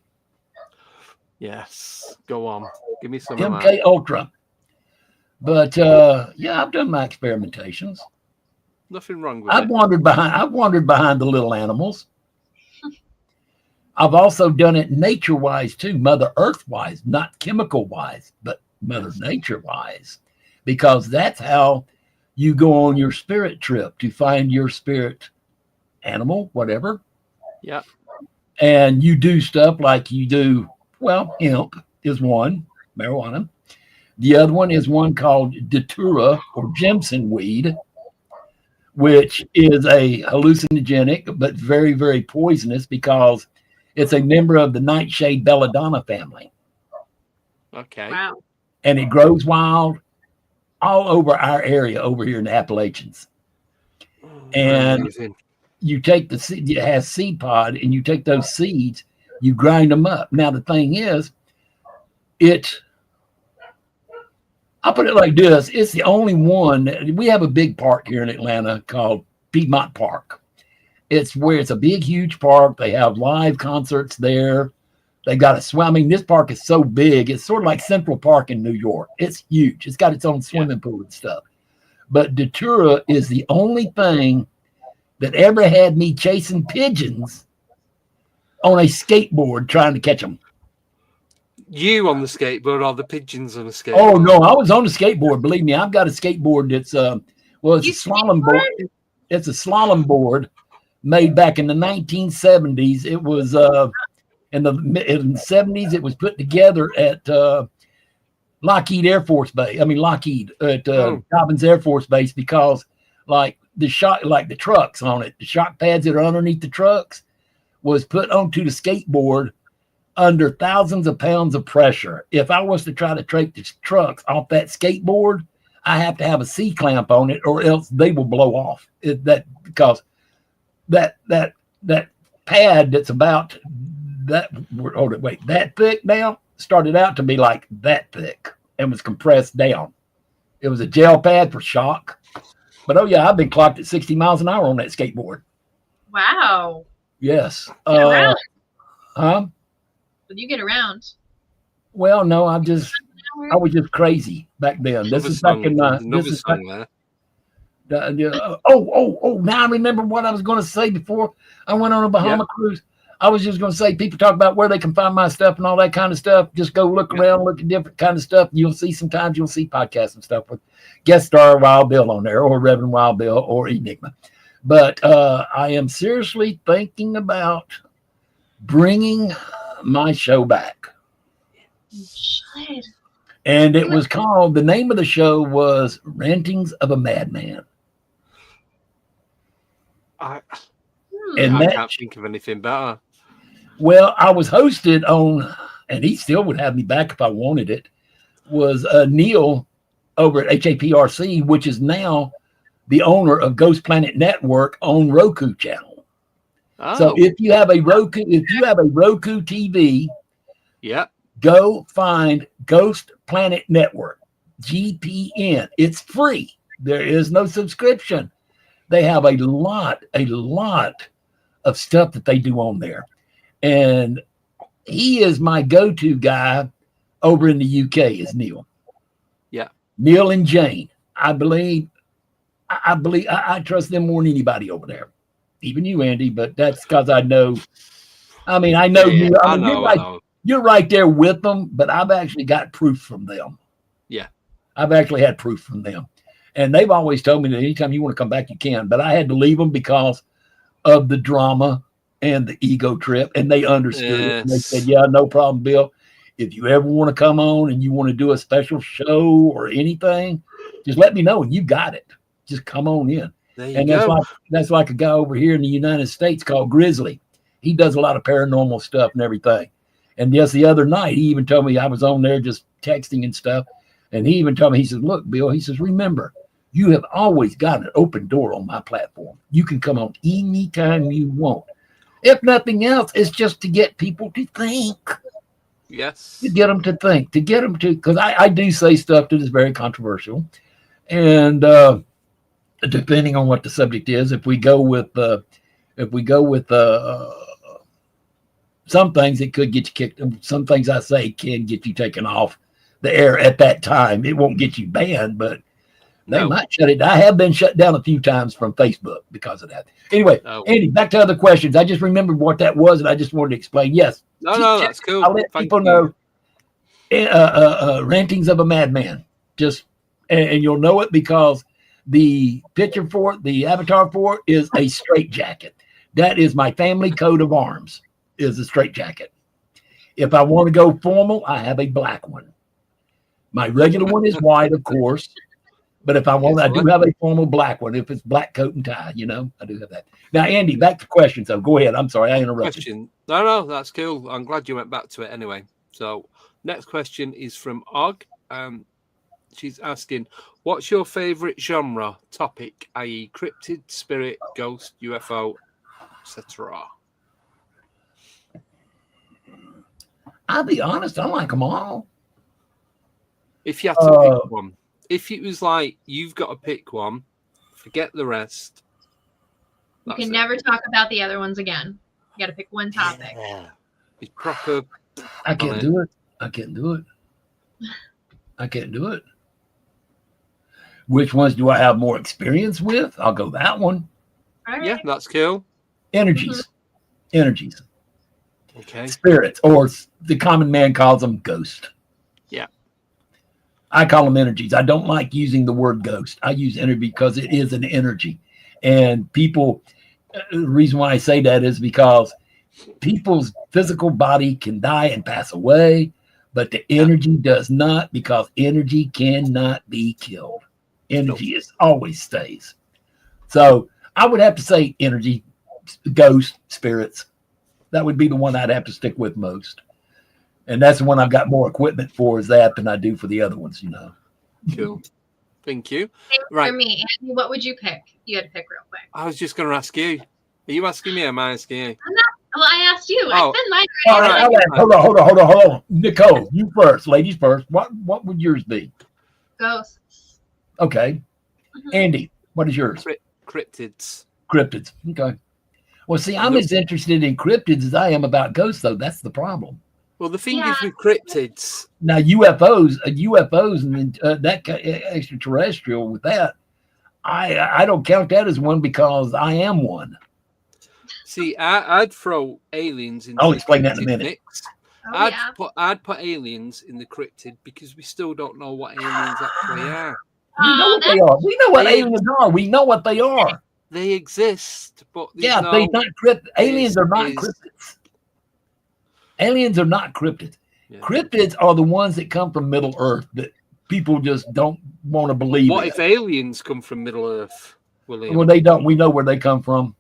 Yes. Go on. Give me some MK Ultra. But yeah, I've done my experimentations. Nothing wrong with it. I've wandered behind the little animals. I've also done it nature-wise too, Mother Earth-wise, not chemical-wise, but Mother Nature-wise, because that's how you go on your spirit trip, to find your spirit animal, whatever. Yeah. And you do stuff like you do, well, hemp is one, marijuana. The other one is one called Datura or Jimson weed, which is a hallucinogenic, but very, very poisonous because it's a member of the nightshade belladonna family. Okay. Wow. And it grows wild all over our area over here in the Appalachians. And amazing. You take the seed, it has seed pod, and you take those seeds, you grind them up. Now, the thing is, I'll put it like this. It's the only one. We have a big park here in Atlanta called Piedmont Park. It's where it's a big, huge park. They have live concerts there. They got a swim. I mean, this park is so big. It's sort of like Central Park in New York. It's huge. It's got its own swimming pool and stuff. But Datura is the only thing that ever had me chasing pigeons on a skateboard trying to catch them. You on the skateboard or the pigeons on the skateboard? Oh, no, I was on the skateboard. Believe me, I've got a skateboard that's, well, it's a slalom board. It's a slalom board made back in the 1970s. It was in the 70s. It was put together at Lockheed Air Force Base. I mean Lockheed at Dobbins Air Force Base, because like the trucks on it, the shock pads that are underneath the trucks was put onto the skateboard under thousands of pounds of pressure. If I was to try to take the trucks off that skateboard, I have to have a C clamp on it, or else they will blow off. Because that pad that's about that thick now started out to be like that thick and was compressed down. It was a gel pad for shock. But oh yeah, I've been clocked at 60 miles an hour on that skateboard. Wow. Yes. Get around. Huh? Did you get around? Well, no, I was just crazy back then. This is back in my. This is song there. Now I remember what I was going to say before I went on a Bahama cruise. I was just going to say, people talk about where they can find my stuff and all that kind of stuff. Just go look around, look at different kind of stuff. You'll see podcasts and stuff with guest star Wild Bill on there, or Reverend Wild Bill, or Enigma. But I am seriously thinking about bringing my show back. You should. And it was called, the name of the show was Rantings of a Madman. I And I can't think of anything better. Well, I was hosted on, and he still would have me back if I wanted it, was Neil over at HAPRC, which is now the owner of Ghost Planet Network on Roku channel. Oh. So if you have a Roku TV, go find Ghost Planet Network, GPN. It's free. There is no subscription. They have a lot of stuff that they do on there. And he is my go-to guy over in the UK, is Neil. Yeah. Neil and Jane. I trust them more than anybody over there. Even you, Andy, but that's because I know. I mean, I know you. I know. You're right there with them, but I've actually got proof from them. Yeah. I've actually had proof from them. And they've always told me that anytime you want to come back, you can. But I had to leave them because of the drama and the ego trip. And they understood it. And they said, yeah, no problem, Bill. If you ever want to come on and you want to do a special show or anything, just let me know and you got it. Just come on in. And that's like a guy over here in the United States called Grizzly. He does a lot of paranormal stuff and everything. And just the other night, he even told me, I was on there just texting and stuff. And he even told me, he says, look, Bill, he says, remember, you have always got an open door on my platform. You can come on anytime you want. If nothing else, it's just to get people to think. Yes. To get them to think, because I do say stuff that is very controversial. And depending on what the subject is, if we go with some things, it could get you kicked. Some things I say can get you taken off the air at that time. It won't get you banned, but they might shut it down. I have been shut down a few times from Facebook because of that. Anyway, Andy, back to other questions. I just remembered what that was, and I just wanted to explain. Yes. No, that's cool. I'll let people know. Rantings of a Madman. And you'll know it because the picture for it, the avatar for it, is a straitjacket. That is my family coat of arms, is a straitjacket. If I want to go formal, I have a black one. My regular one is white, of course. But if I want, I do have a formal black one. If it's black coat and tie, I do have that. Now, Andy, back to questions. So go ahead. I'm sorry, I interrupted. No, that's cool. I'm glad you went back to it anyway. So next question is from Og. She's asking, what's your favorite genre topic, i.e. cryptid, spirit, ghost, UFO, etc.? I'll be honest, I like them all. If you had to pick one. If it was like, you've got to pick one, forget the rest. You can never talk about the other ones again. You got to pick one topic. Yeah. It's proper. I can't do it. Which ones do I have more experience with? I'll go that one. All right. Yeah, that's cool. Energies. Okay. Spirits, or the common man calls them ghost. Yeah. I call them energies. I don't like using the word ghost. I use energy because it is an energy. And people, the reason why I say that is because people's physical body can die and pass away, but the energy does not, because energy cannot be killed. Energy is always stays. So I would have to say energy, ghost, spirits. That would be the one I'd have to stick with most. And that's the one I've got more equipment for, is that, than I do for the other ones, you know. Cool. Thank you. Same Right. for me. Andy, what would you pick? You had to pick real quick. I was just going to ask you. Are you asking me or am I asking you? Well, I asked you. Oh. I said mine. All already. right, hold on. Nicole, you first. Ladies first. What would yours be? Ghosts. Okay. Mhm. Andy, what is yours? Cryptids. Cryptids. Okay. Well, see, I'm as interested in cryptids as I am about ghosts, though. That's the problem. Well, the thing Yeah. is with cryptids, Now, UFOs, and that extraterrestrial with that, I don't count that as one because I am one. see, I'd throw aliens in. I'll explain that in a minute. Mix. Oh, yeah. I'd put aliens in the cryptid because we still don't know what aliens actually are. We know what they are. We know what aliens are. We know what they are. They exist, but Yeah, they're not cryptids. Aliens are not cryptids. Aliens are not cryptids. Yeah. Cryptids are the ones that come from Middle Earth that people just don't want to believe. What if aliens come from Middle Earth, William? Well, they don't. We know where they come from.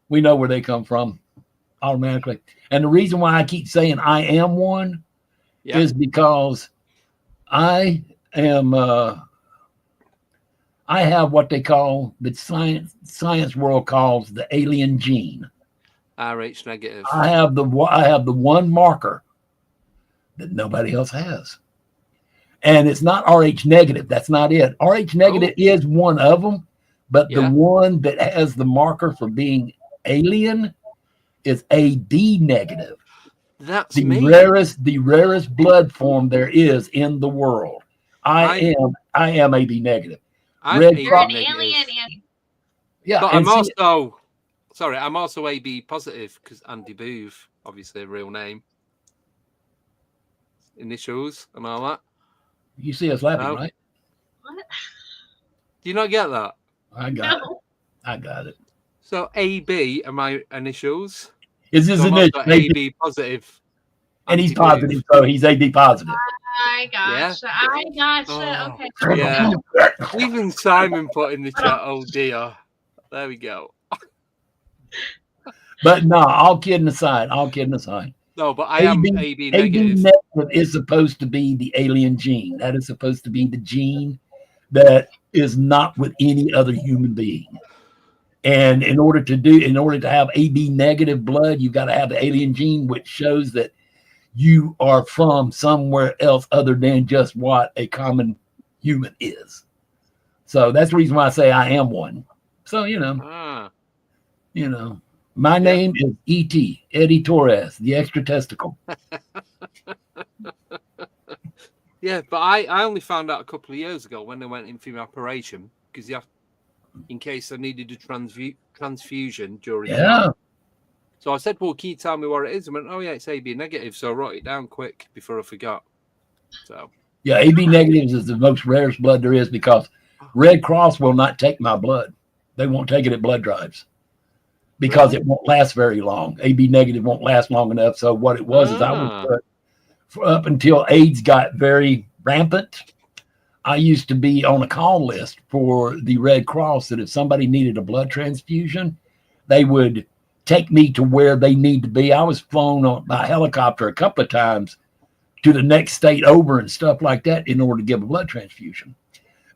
We know where they come from automatically. And the reason why I keep saying I am one is because I am. I have what they call, the science world calls, the alien gene. RH negative. I have the one marker that nobody else has, and it's not RH negative. That's not it. RH negative is one of them, but the one that has the marker for being alien is AB negative. That's the me. rarest blood form there is in the world. I am AB negative. I'm Red AB You're an negative. alien, Andy. Yeah, But and I'm also AB positive because Andy Booth, obviously a real name, initials and all that. you see us laughing, No. right? What? Do you not get that? I got it. No. I got it. So AB are my initials. Is his So I'm initial? also AB positive. And he's Andy Booth. positive, so he's AB positive. I gotcha. I gotcha. Oh, Okay. Yeah. Even Simon put in the chat, oh dear. There we go. But no, all kidding aside. No, but I am AB AB negative. negative is supposed to be the alien gene. That is supposed to be the gene that is not with any other human being. And in order to have AB negative blood, you've got to have the alien gene, which shows that you are from somewhere else other than just what a common human is. So that's the reason why I say I am one. So, my name is E.T., Eddie Torres, the extra testicle. Yeah, but I only found out a couple of years ago when I went in for my operation because in case I needed a transfusion during the job. So I said, well, can you tell me what it is? I went, oh, yeah, it's AB negative. So I wrote it down quick before I forgot. So yeah, AB negatives is the most rarest blood there is because Red Cross will not take my blood. They won't take it at blood drives because it won't last very long. AB negative won't last long enough. So what it was is I was up until AIDS got very rampant. I used to be on a call list for the Red Cross that if somebody needed a blood transfusion, they would take me to where they need to be. I was flown by helicopter a couple of times to the next state over and stuff like that in order to give a blood transfusion.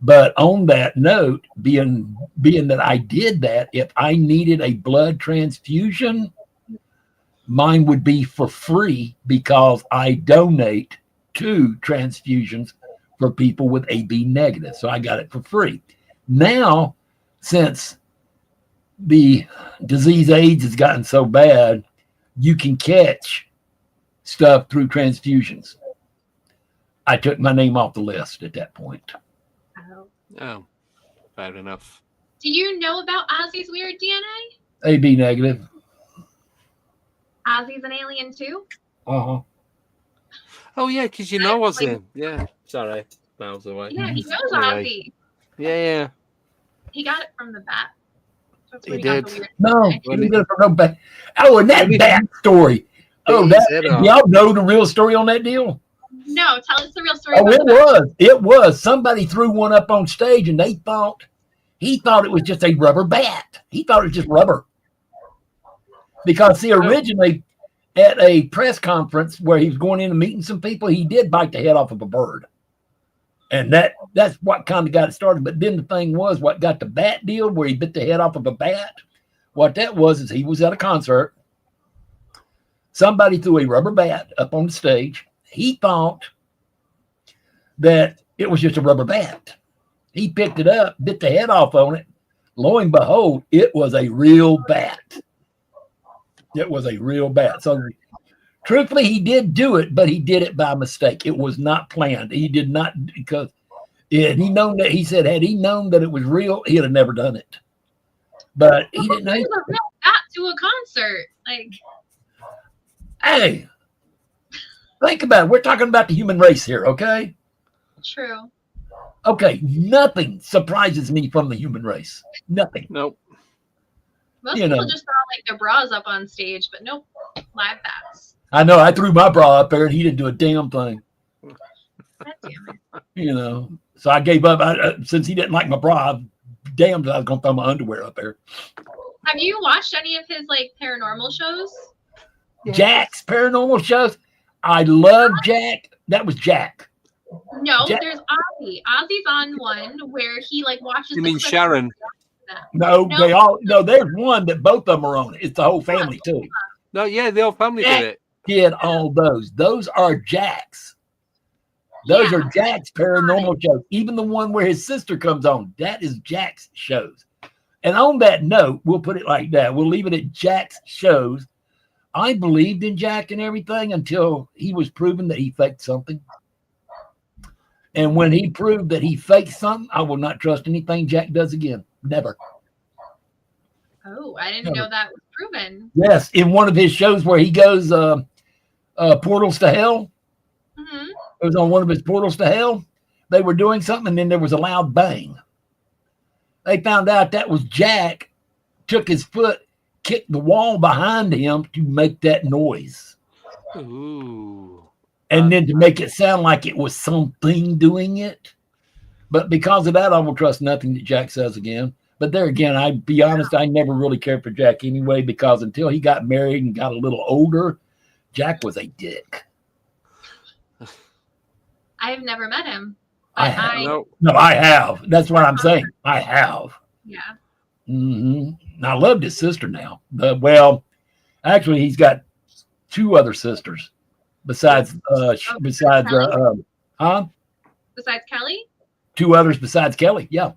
But on that note, being that I did that, if I needed a blood transfusion, mine would be for free because I donate to transfusions for people with AB negative. So I got it for free. Now, since the disease AIDS has gotten so bad, you can catch stuff through transfusions. I took my name off the list at that point. Oh, fair enough. Do you know about Ozzy's weird DNA? AB negative. Ozzy's an alien too? Uh-huh. Oh, yeah, because you know Ozzy. Yeah, sorry. Miles away. Yeah, he knows Anyway. Ozzy. Yeah. He got it from the bat. That's where He got did. the weird No, DNA. he didn't get it from no bat. Oh, and that bat story. Oh, y'all know the real story on that deal? No, tell us the real story. Oh, it was. Somebody threw one up on stage, and he thought it was just a rubber bat. He thought it was just rubber. Because, see, originally at a press conference where he was going in and meeting some people, he did bite the head off of a bird. And that's what kind of got it started. But then the thing was, what got the bat deal where he bit the head off of a bat, what that was is he was at a concert. Somebody threw a rubber bat up on the stage. He thought that it was just a rubber bat. He picked it up, bit the head off on it. Lo and behold, it was a real bat. It was a real bat. So truthfully, he did do it, but he did it by mistake. It was not planned. He did not, because he said, had he known that it was real, he'd have never done it. But he didn't know. It was a real bat to a concert. Like, hey, think about it. We're talking about the human race here, okay? True. Okay, nothing surprises me from the human race. Nothing. Nope. Most people just throw like their bras up on stage, but nope, live bats. I know. I threw my bra up there, and he didn't do a damn thing. God damn it. So I gave up. Since he didn't like my bra, damned I was going to throw my underwear up there. Have you watched any of his like paranormal shows? Jack's paranormal shows. I love Jack. That was Jack. No, there's Ozzy. Ozzy's on one where he like watches. You mean Sharon? No, there's one that both of them are on. It's the whole family too. No, yeah, the whole family did it. Did all those. Those are Jack's. Those are Jack's paranormal shows. Even the one where his sister comes on, that is Jack's shows. And on that note, we'll put it like that. We'll leave it at Jack's shows. I believed in Jack and everything until he was proven that he faked something. And when he proved that he faked something, I will not trust anything Jack does again. Never. Oh, I didn't know that was proven. Yes, in one of his shows where he goes Portals to Hell. Mm-hmm. It was on one of his Portals to Hell. They were doing something, and then there was a loud bang. They found out that was Jack, took his foot, kicked the wall behind him to make that noise. Ooh. And then to make it sound like it was something doing it. But because of that, I will trust nothing that Jack says again. But there again, I'd be honest, I never really cared for Jack anyway, because until he got married and got a little older, Jack was a dick. I've never met him. I have. No, I have. That's what I'm saying. I have. Yeah. Mm-hmm. I loved his sister now. Well, actually, he's got two other sisters besides Besides Kelly? Two others besides Kelly. Yeah.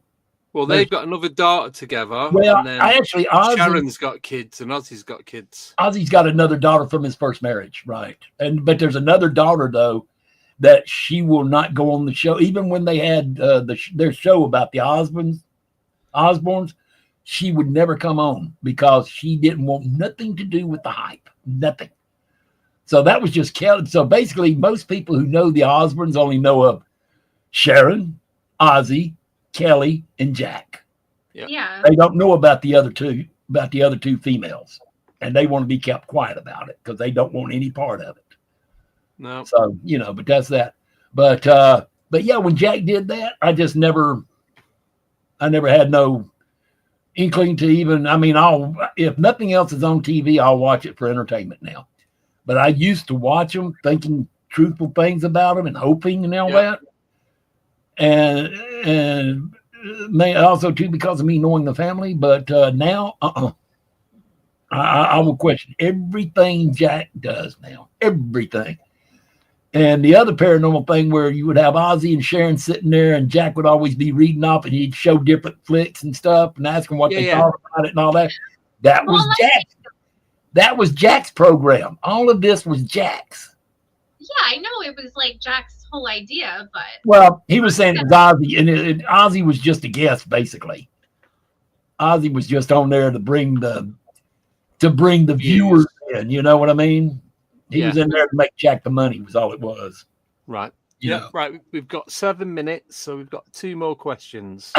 Well, they've got another daughter together. Well, and then Sharon's got kids and Ozzy's got kids. Ozzy's got another daughter from his first marriage, right? But there's another daughter though that she will not go on the show, even when they had their show about the Osbornes. She would never come on because she didn't want nothing to do with the hype, nothing. So that was just Kelly. So basically, most people who know the Osbornes only know of Sharon, Ozzy, Kelly, and Jack. Yeah. They don't know about the other two females, and they want to be kept quiet about it because they don't want any part of it. No. So but that's that. But yeah, when Jack did that, I never had no inkling to even. I mean, if nothing else is on TV, I'll watch it for entertainment now. But I used to watch them thinking truthful things about them and hoping and all that. And also too because of me knowing the family. But now, I will question everything Jack does now. Everything. And the other paranormal thing where you would have Ozzy and Sharon sitting there, and Jack would always be reading off, and he'd show different flicks and stuff, and ask them what they thought about it and all that. That was Jack. That was Jack's program. All of this was Jack's. Yeah, I know it was like Jack's whole idea, but well, he was saying it was Ozzy, and Ozzy was just a guest, basically. Ozzy was just on there to bring the viewers in. You know what I mean? He was in there to make Jack the money. Was all it was. Right. Yeah. Right. We've got 7 minutes, so we've got 2 more questions.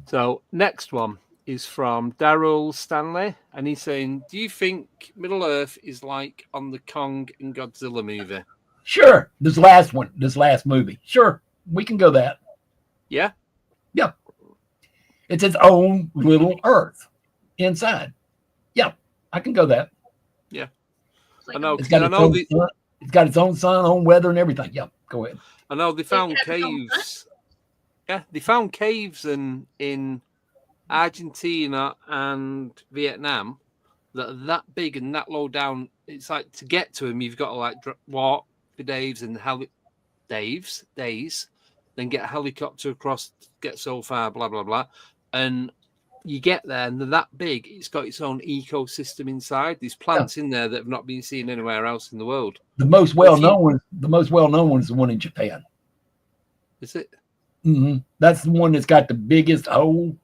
So next one is from Daryl Stanley, and he's saying, "Do you think Middle Earth is like on the Kong and Godzilla movie?" Sure. This last movie. Sure. We can go that. Yeah. Yeah. It's its own little Earth inside. Yeah. I can go that. Yeah. Like I know. It's got its own sun, own weather, and everything. Yeah. Go ahead. I know they found caves. Yeah, they found caves in Argentina and Vietnam that are that big and that low down. It's like to get to them, you've got to like walk for days, then get a helicopter across, get so far, blah blah blah, and you get there and they're that big. It's got its own ecosystem inside. There's plants in there that have not been seen anywhere else in the world. The most well-known one is the one in Japan. Is it? Mm-hmm. That's the one that's got the biggest hole,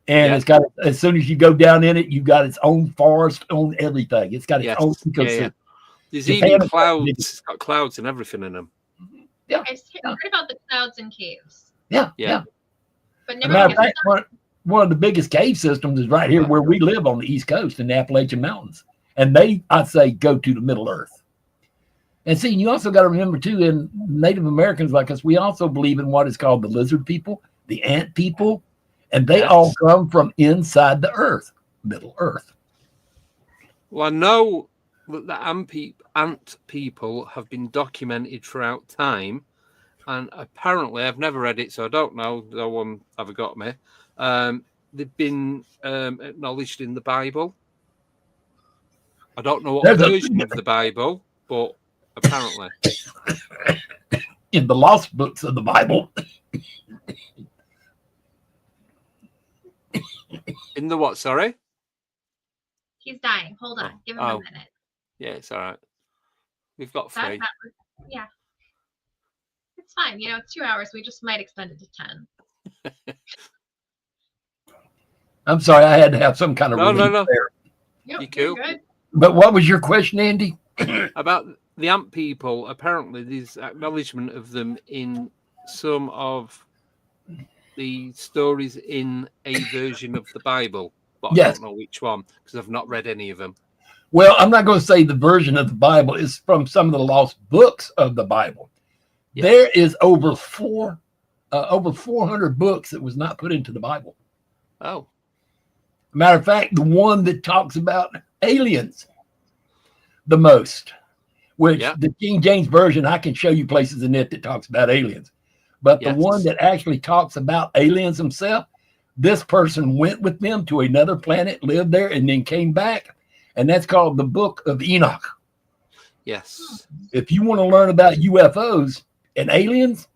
and it's got, as soon as you go down in it, you got its own forest, own everything. It's got its own ecosystem. Yeah. There's even clouds. It's got clouds and everything in them. Yeah, I've heard about the clouds and caves. Yeah. But never. One of the biggest cave systems is right here where we live on the East Coast in the Appalachian Mountains, and I'd say, go to the Middle Earth. And see, you also got to remember too, in Native Americans like us, we also believe in what is called the lizard people, the ant people, and they all come from inside the earth, Middle Earth. Well, I know that the ant people have been documented throughout time, and apparently, I've never read it, so I don't know. No one ever got me. They've been acknowledged in the Bible. I don't know what version of the Bible, but apparently in the lost books of the Bible. In the what? Sorry, he's dying. Hold on, give him a minute. Yeah, it's all right. We've got 3. Yeah, it's fine. You know, it's 2 hours. We just might extend it to 10. I'm sorry, I had to have some kind of no. Yep, you cool. Good. But what was your question, Andy? About the ant people. Apparently, there's acknowledgement of them in some of the stories in a version of the Bible, but I don't know which one because I've not read any of them. Well, I'm not going to say the version of the Bible is from some of the lost books of the Bible. Yes. There is over 400 books that was not put into the Bible. Oh. Matter of fact, the one that talks about aliens the most, which the King James Version, I can show you places in it that talks about aliens. But the one that actually talks about aliens himself, this person went with them to another planet, lived there, and then came back. And that's called the Book of Enoch. Yes. If you want to learn about UFOs and aliens,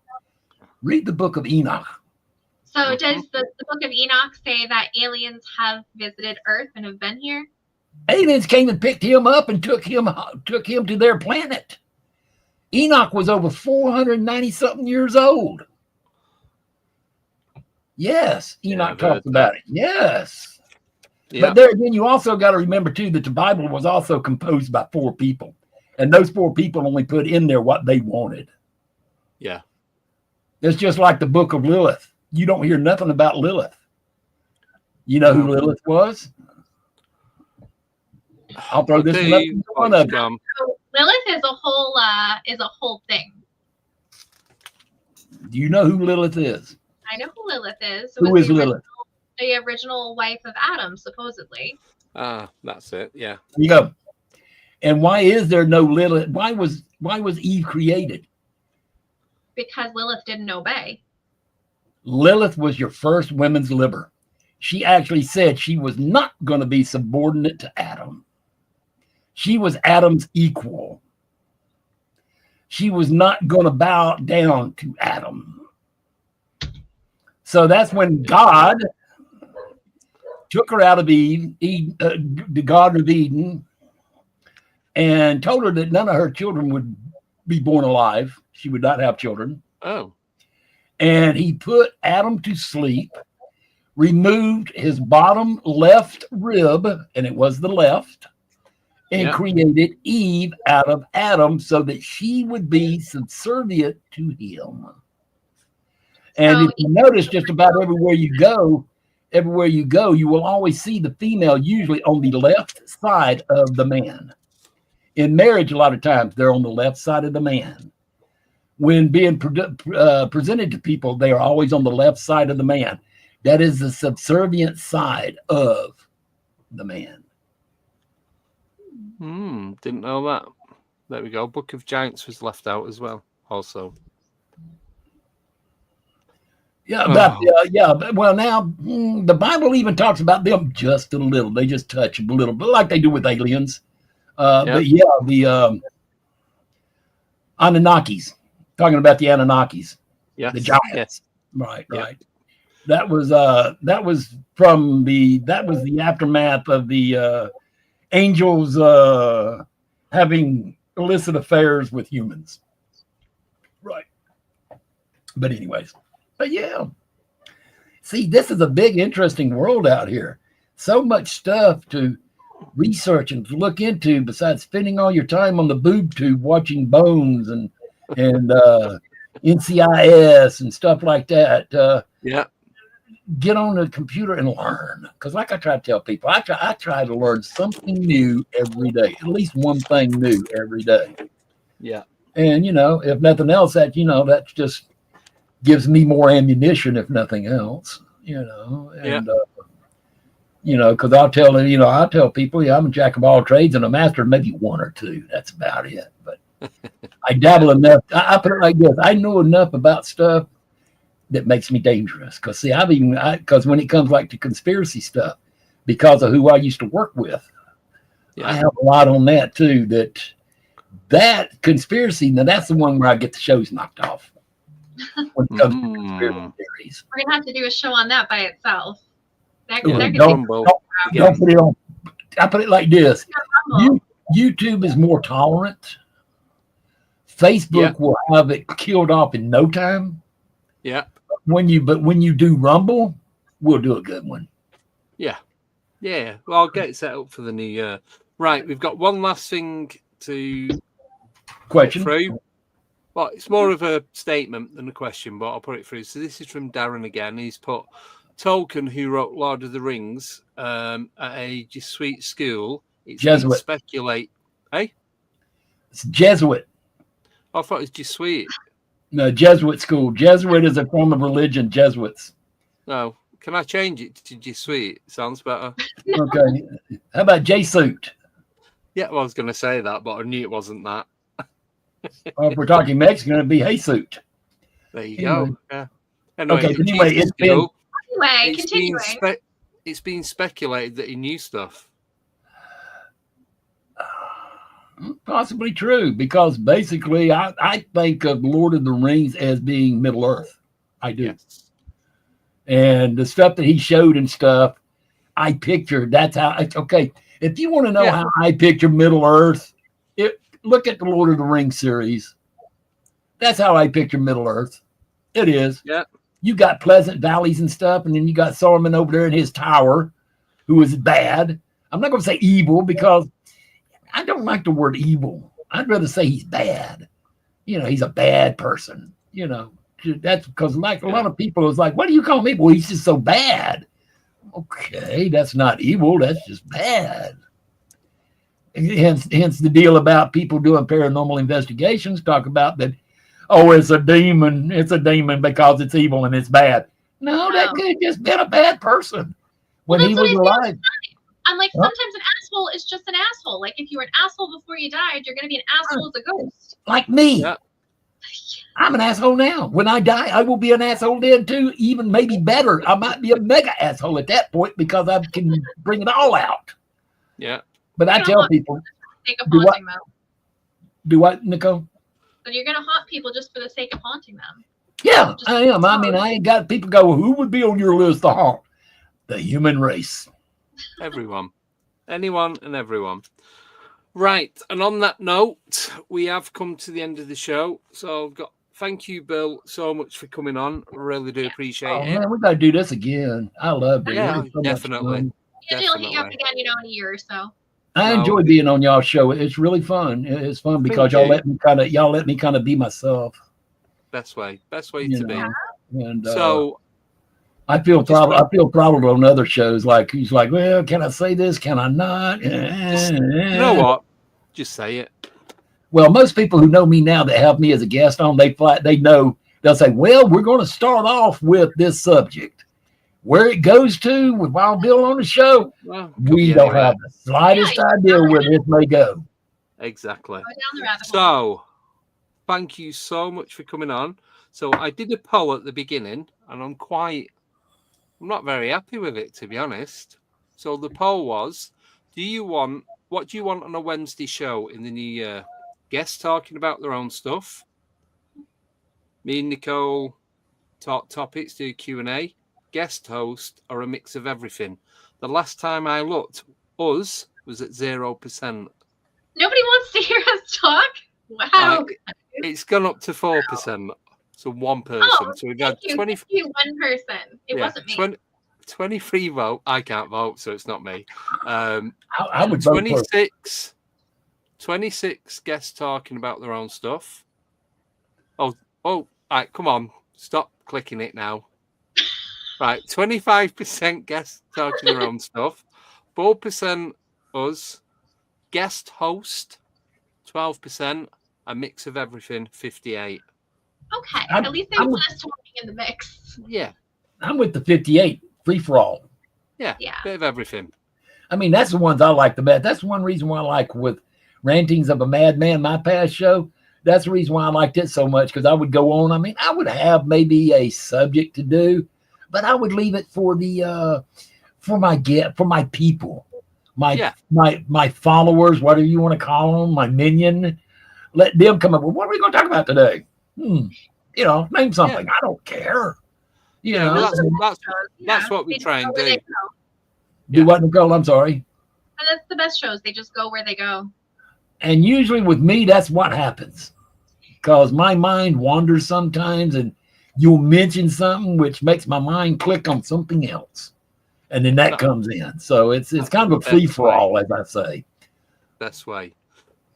read the Book of Enoch. So does the Book of Enoch say that aliens have visited Earth and have been here? Aliens came and picked him up and took him to their planet. Enoch was over 490-something years old. Yes, Enoch talks about it. Yes. Yeah. But there again, you also got to remember, too, that the Bible was also composed by 4 people. And those 4 people only put in there what they wanted. Yeah. It's just like the book of Lilith. You don't hear nothing about Lilith. You know who Lilith was? I'll throw this one up in front of you. Lilith is a whole thing. Do you know who Lilith is? I know who Lilith is. Who is Lilith? The original wife of Adam, supposedly. That's it. Yeah. You go. And why is there no Lilith? Why was Eve created? Because Lilith didn't obey. Lilith was your first women's liber. She actually said she was not going to be subordinate to Adam. She was Adam's equal. She was not going to bow down to Adam. So that's when God took her out of the Garden of Eden, and told her that none of her children would be born alive. She would not have children. Oh. And he put Adam to sleep, removed his bottom left rib, and it was the left, and created Eve out of Adam so that she would be subservient to him. And if you notice, just about everywhere you go everywhere you go, you will always see the female usually on the left side of the man. In marriage, a lot of times they're on the left side of the man. When being presented to people, they are always on the left side of the man. That is the subservient side of the man. Didn't know that. There we go. Book of Giants was left out as well. Also. Yeah, well, now the Bible even talks about them just a little. They just touch a little, but like they do with aliens. But yeah, the Anunnakis, talking about the Anunnakis, the giants. Right. That was the aftermath of the angels having illicit affairs with humans. Right. But anyways. But yeah, see, this is a big, interesting world out here. So much stuff to research and to look into besides spending all your time on the boob tube watching Bones and NCIS and stuff like that. Get on the computer and learn. Because like I try to tell people, I try to learn something new every day, at least one thing new every day. Yeah. And, if nothing else, that's just gives me more ammunition, if nothing else, and because I'll tell people, I'm a jack of all trades and a master of maybe one or two. That's about it. But I dabble enough. I put it like this: I know enough about stuff that makes me dangerous. Because see, because when it comes like to conspiracy stuff, because of who I used to work with, I have a lot on that too. That conspiracy, now that's the one where I get the shows knocked off. When it comes to conspiracy theories. We're gonna have to do a show on that by itself. Don't put it on. I put it like this: YouTube is more tolerant. Facebook will have it killed off in no time. Yeah. When you do Rumble, we'll do a good one. Yeah. Well, I'll get it set up for the new year. Right, we've got one last thing to question through. Well, it's more of a statement than a question, but I'll put it through. So this is from Darren again. He's put Tolkien, who wrote Lord of the Rings, at a Jesuit school. It's Jesuit. Speculate. Hey? It's Jesuit. I thought it was Jesuit. No, Jesuit school. Jesuit is a form of religion, Jesuits. No. Can I change it to Jesuit? Sounds better. Okay. How about Jesuit? Yeah, well, I was going to say that, but I knew it wasn't that. If we're talking Mexican, it'd be Jesus. There you go. Yeah. Anyway, continuing. It's been speculated that he knew stuff. Possibly true, because basically I think of Lord of the Rings as being Middle Earth. I do. Yes. And the stuff that he showed and stuff, I pictured. That's how. Okay, if you want to know how I picture Middle Earth, look at the Lord of the Rings series. That's how I picture Middle Earth. It is. Yeah. You got pleasant valleys and stuff, and then you got Saruman over there in his tower, who is bad. I'm not going to say evil because I don't like the word evil. I'd rather say he's bad. He's a bad person. That's because like a lot of people is like, what do you call me? Well, he's just so bad. Okay, that's not evil. That's just bad. Hence the deal about people doing paranormal investigations talk about that. Oh, it's a demon. It's a demon because it's evil and it's bad. No, that could have just been a bad person when he was alive. I'm like, sometimes an asshole is just an asshole. Like if you were an asshole before you died, you're going to be an asshole as a ghost. Like me. Yeah. I'm an asshole now. When I die, I will be an asshole then too. Even maybe better. I might be a mega asshole at that point because I can bring it all out. Yeah. But I tell people, do what, Nicole? But you're going to haunt people just for the sake of haunting them. Yeah, I am. I mean, I ain't got people go, well, who would be on your list to haunt? The human race. Everyone. Anyone and everyone. Right. And on that note, we have come to the end of the show. So thank you, Bill, so much for coming on. Really do appreciate it. Man, we got to do this again. I love it. Yeah, definitely. You'll hang up again, in a year or so. I enjoy being on y'all's show. It's really fun. It's fun because y'all let me kind of be myself. Best way to be. And so I feel probably on other shows like he's like, well, can I say this? Can I not? You know what? Just say it. Well, most people who know me now that have me as a guest on, they know they'll say, well, we're going to start off with this subject. Where it goes to with Wild Bill on the show, Well, we don't have the slightest idea where this may go. Exactly. Go down the rabbit hole. So, thank you so much for coming on. So, I did a poll at the beginning, and I'm not very happy with it, to be honest. So, the poll was, what do you want on a Wednesday show in the new year? Guests talking about their own stuff. Me and Nicole talk topics, do Q&A. Guest host, or a mix of everything. The last time I looked, us was at 0%. Nobody wants to hear us talk? Wow. It's gone up to 4%. So one person. Oh, so we've had 20. Thank you, one person. It wasn't me. 23 vote. I can't vote, so it's not me. I would vote 26 guests talking about their own stuff. Oh, right, come on. Stop clicking it now. Right, 25% guests talking their own stuff. 4% us. Guest host, 12%. A mix of everything, 58. Okay, at least they want us talking in the mix. Yeah. I'm with the 58, free for all. Yeah, bit of everything. I mean, that's the ones I like the best. That's one reason why I like with Rantings of a Madman, my past show. That's the reason why I liked it so much, because I would go on. I mean, I would have maybe a subject to do, but I would leave it for the for my people, my followers, whatever you want to call them, my minion. Let them come up with, what are we going to talk about today? You know, name something. I don't care. You know, that's what we try and do. Do what, Nicole? I'm sorry. And that's the best shows. They just go where they go. And usually with me, that's what happens, because my mind wanders sometimes, and you'll mention something which makes my mind click on something else, and then that comes in. So it's kind of a free for all, as I say. Best way.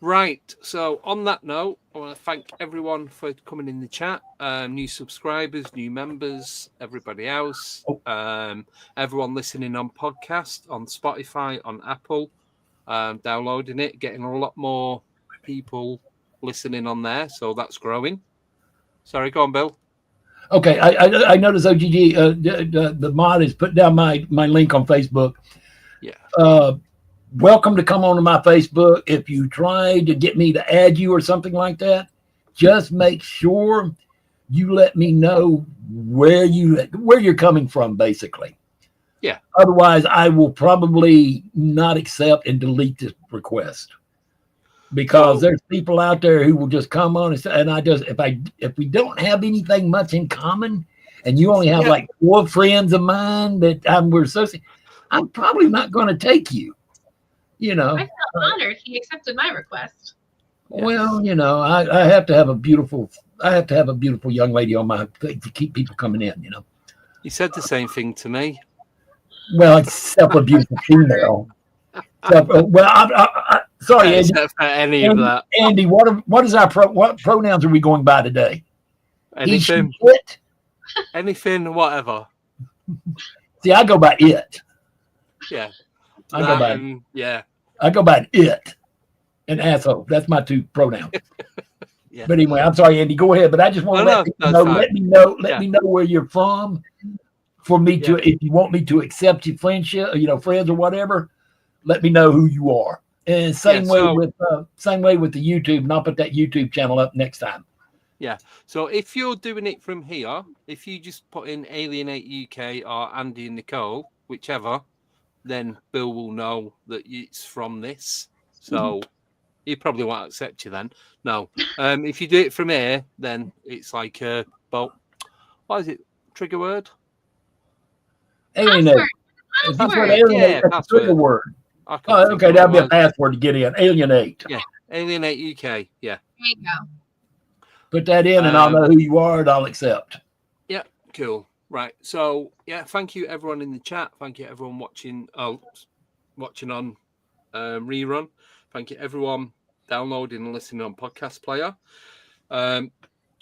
Right. So on that note, I want to thank everyone for coming in the chat. New subscribers, new members, everybody else, everyone listening on podcast, on Spotify, on Apple, downloading it, getting a lot more people listening on there. So that's growing. Sorry, go on, Bill. Okay, I noticed OGG, the mod has put down my link on Facebook. Yeah. Welcome to come onto my Facebook. If you try to get me to add you or something like that, just make sure you let me know where you're coming from, basically. Yeah. Otherwise, I will probably not accept and delete this request, because there's people out there who will just come on and I just, if we don't have anything much in common, and you only have like 4 friends of mine that we're associated, I'm probably not going to take you. You know, I felt honored he accepted my request. Well, you know, I have to have a beautiful young lady on my thing to keep people coming in. You know, he said the same thing to me. Well, except a beautiful female. Sorry, Andy. Except for any of that. Andy, what is our what pronouns are we going by today? Anything. It? Anything, whatever. See, I go by it. Yeah. I go by it and asshole. That's my 2 pronouns. Yeah. But anyway, I'm sorry, Andy. Go ahead. But I just want to let me know where you're from, for me to, if you want me to accept your friendship, you know, friends or whatever, let me know who you are. And same way with the YouTube, and I'll put that YouTube channel up next time. Yeah. So if you're doing it from here, if you just put in Alienate UK or Andy and Nicole, whichever, then Bill will know that it's from this. So he probably won't accept you then. No. If you do it from here, then it's like what is it? Trigger word? Alienate. Alienate. That's a trigger word. Okay, that'll be a password to get in. Alienate. Yeah. Alienate UK. Yeah. There you go. Put that in and I'll know who you are and I'll accept. Yeah, cool. Right. So thank you everyone in the chat. Thank you everyone watching on Rerun. Thank you everyone downloading and listening on Podcast Player.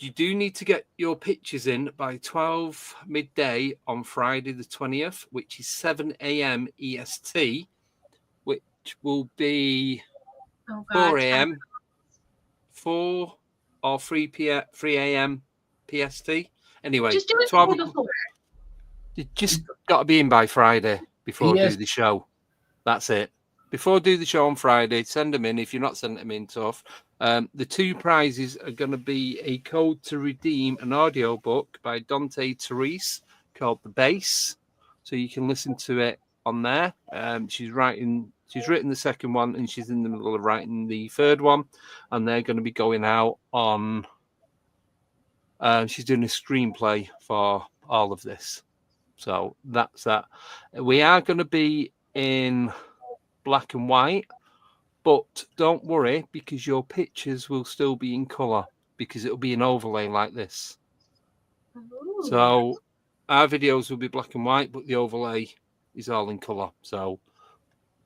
you do need to get your pictures in by 12 midday on Friday the 20th, which is 7 a.m. EST, which will be 4 a.m. 4 or 3 p.m. 3 a.m. PST. Anyway, Just do it 12 before. You just got to be in by Friday before I Yes. do the show. That's it. Before I do the show on Friday, send them in. If you're not sending them in, tough. The two prizes are going to be a code to redeem an audio book by Dante Therese called The Bass. So you can listen to it on there. She's written the second one and she's in the middle of writing the third one. And they're going to be going out on... she's doing a screenplay for all of this. So that's that. We are going to be in black and white, but don't worry because your pictures will still be in color because it'll be an overlay like this. Ooh. So our videos will be black and white, but the overlay is all in color. So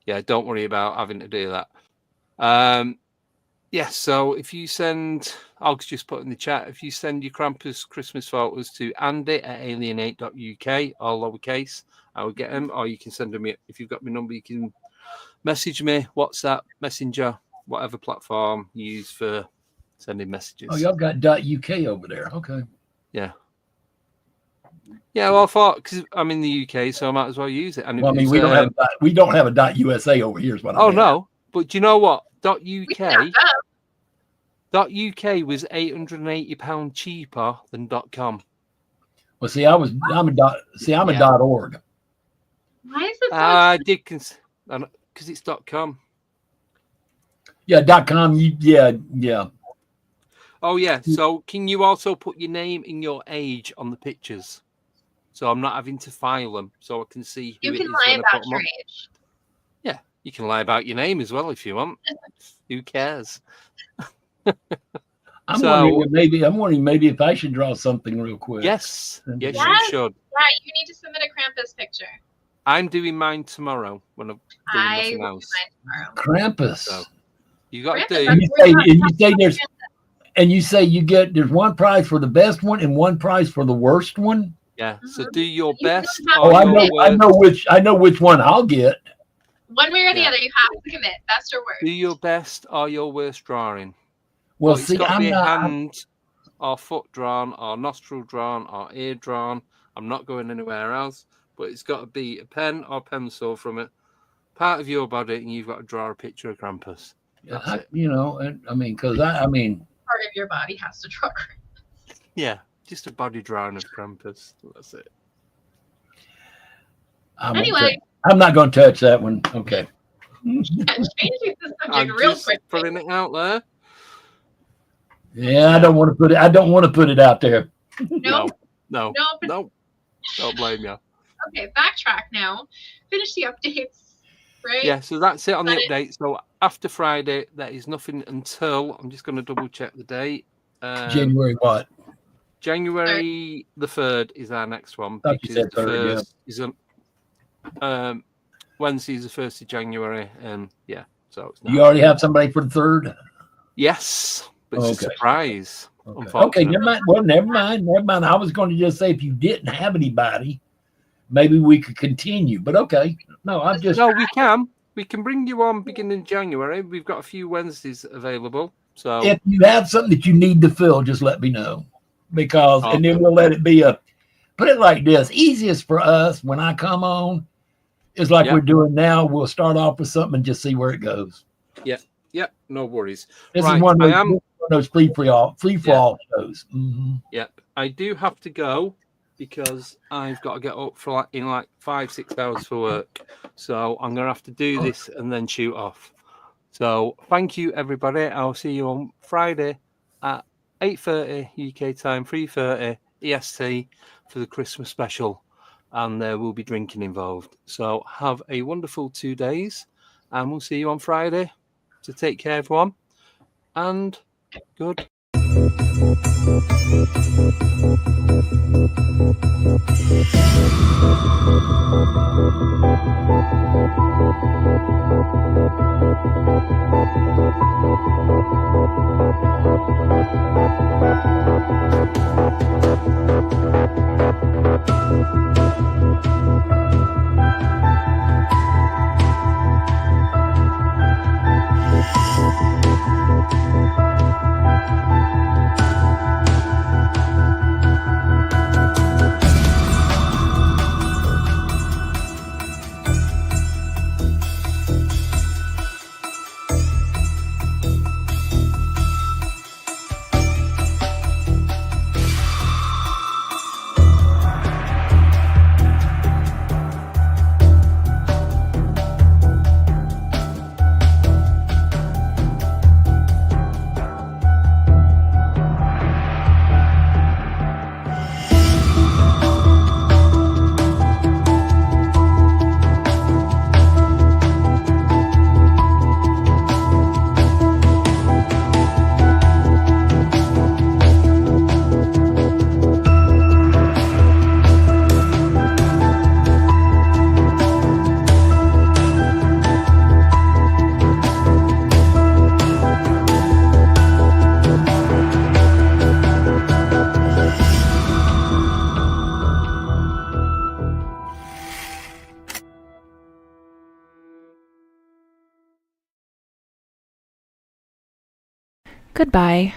yeah, don't worry about having to do that. Yes, so if you send, I'll just put in the chat, if you send your Krampus Christmas photos to andy@alienate.uk, all lowercase, I will get them, or you can send them, if you've got my number, you can message me, WhatsApp, Messenger, whatever platform you use for sending messages. Oh, y'all got .uk over there. Okay. Yeah. Yeah, well, I thought, because I'm in the UK, so I might as well use it. And Well, I mean, we don't have a .usa over here is what I mean. no, but do you know what? .uk Yeah. .uk was £880 cheaper than .com. Well, see, I'm a .org. Why is it so I did because it's .com. Yeah, .com. Yeah. Oh yeah. So can you also put your name and your age on the pictures? So I'm not having to file them, so I can see who You it can is lie when I put about them your on. age. Yeah, you can lie about your name as well if you want. Who cares? I'm wondering maybe if I should draw something real quick. Yes, Yes. you should. Yeah, you need to submit a Krampus picture. I'm doing mine tomorrow when I'm doing I nothing will do else. mine tomorrow. Krampus. So you got Krampus, to do. that's And you say there's one prize for the best one and one prize for the worst one. Yeah. So do your You don't best. have or Oh, your I know which one I'll get. one way or the Yeah. other, you have to commit. Best or worst. Do your best or your worst drawing. Well, But it's see, got to be I'm not. hand or foot drawn or nostril drawn or ear drawn. I'm not going anywhere else. But it's got to be a pen or pencil from a part of your body, and you've got to draw a picture of Krampus. That's it. Because part of your body has to draw. Yeah, just a body drawing of Krampus. That's it. Anyway, I'm not going to touch that one. Okay. changing the I'm subject real just quick. putting it out there. Yeah, I don't want to put it. I don't want to put it out there. No. No. Don't blame you. Okay, backtrack now. Finish the updates, right? Yeah, so that's it on the Got it. update. So after Friday, there is nothing until, I'm just going to double check the date. January what? January the 3rd is our next one. Thought you said the 3rd, first is Wednesday is the 1st of January. And yeah, so it's You already have somebody for the 3rd? Yes, but it's a Okay. surprise. Okay, never mind. Well, never mind. I was going to just say if you didn't have anybody, maybe we could continue. But okay, no, I'm just No, we can. We can bring you on beginning January. We've got a few Wednesdays available. So if you have something that you need to fill, just let me know because, and then Okay. we'll let it be put it like this. Easiest for us when I come on is like Yep. we're doing now. We'll start off with something and just see where it goes. yeah, no worries. This Right, is one I am. of those free for all shows. Mhm. Yep, I do have to go because I've got to get up for in 5-6 hours for work. So I'm gonna have to do this and then shoot off. So thank you, everybody. I'll see you on Friday at 8:30 UK time, 3:30 EST for the Christmas special, and there will be drinking involved. So have a wonderful 2 days, and we'll see you on Friday. So take care, everyone, and good. Goodbye.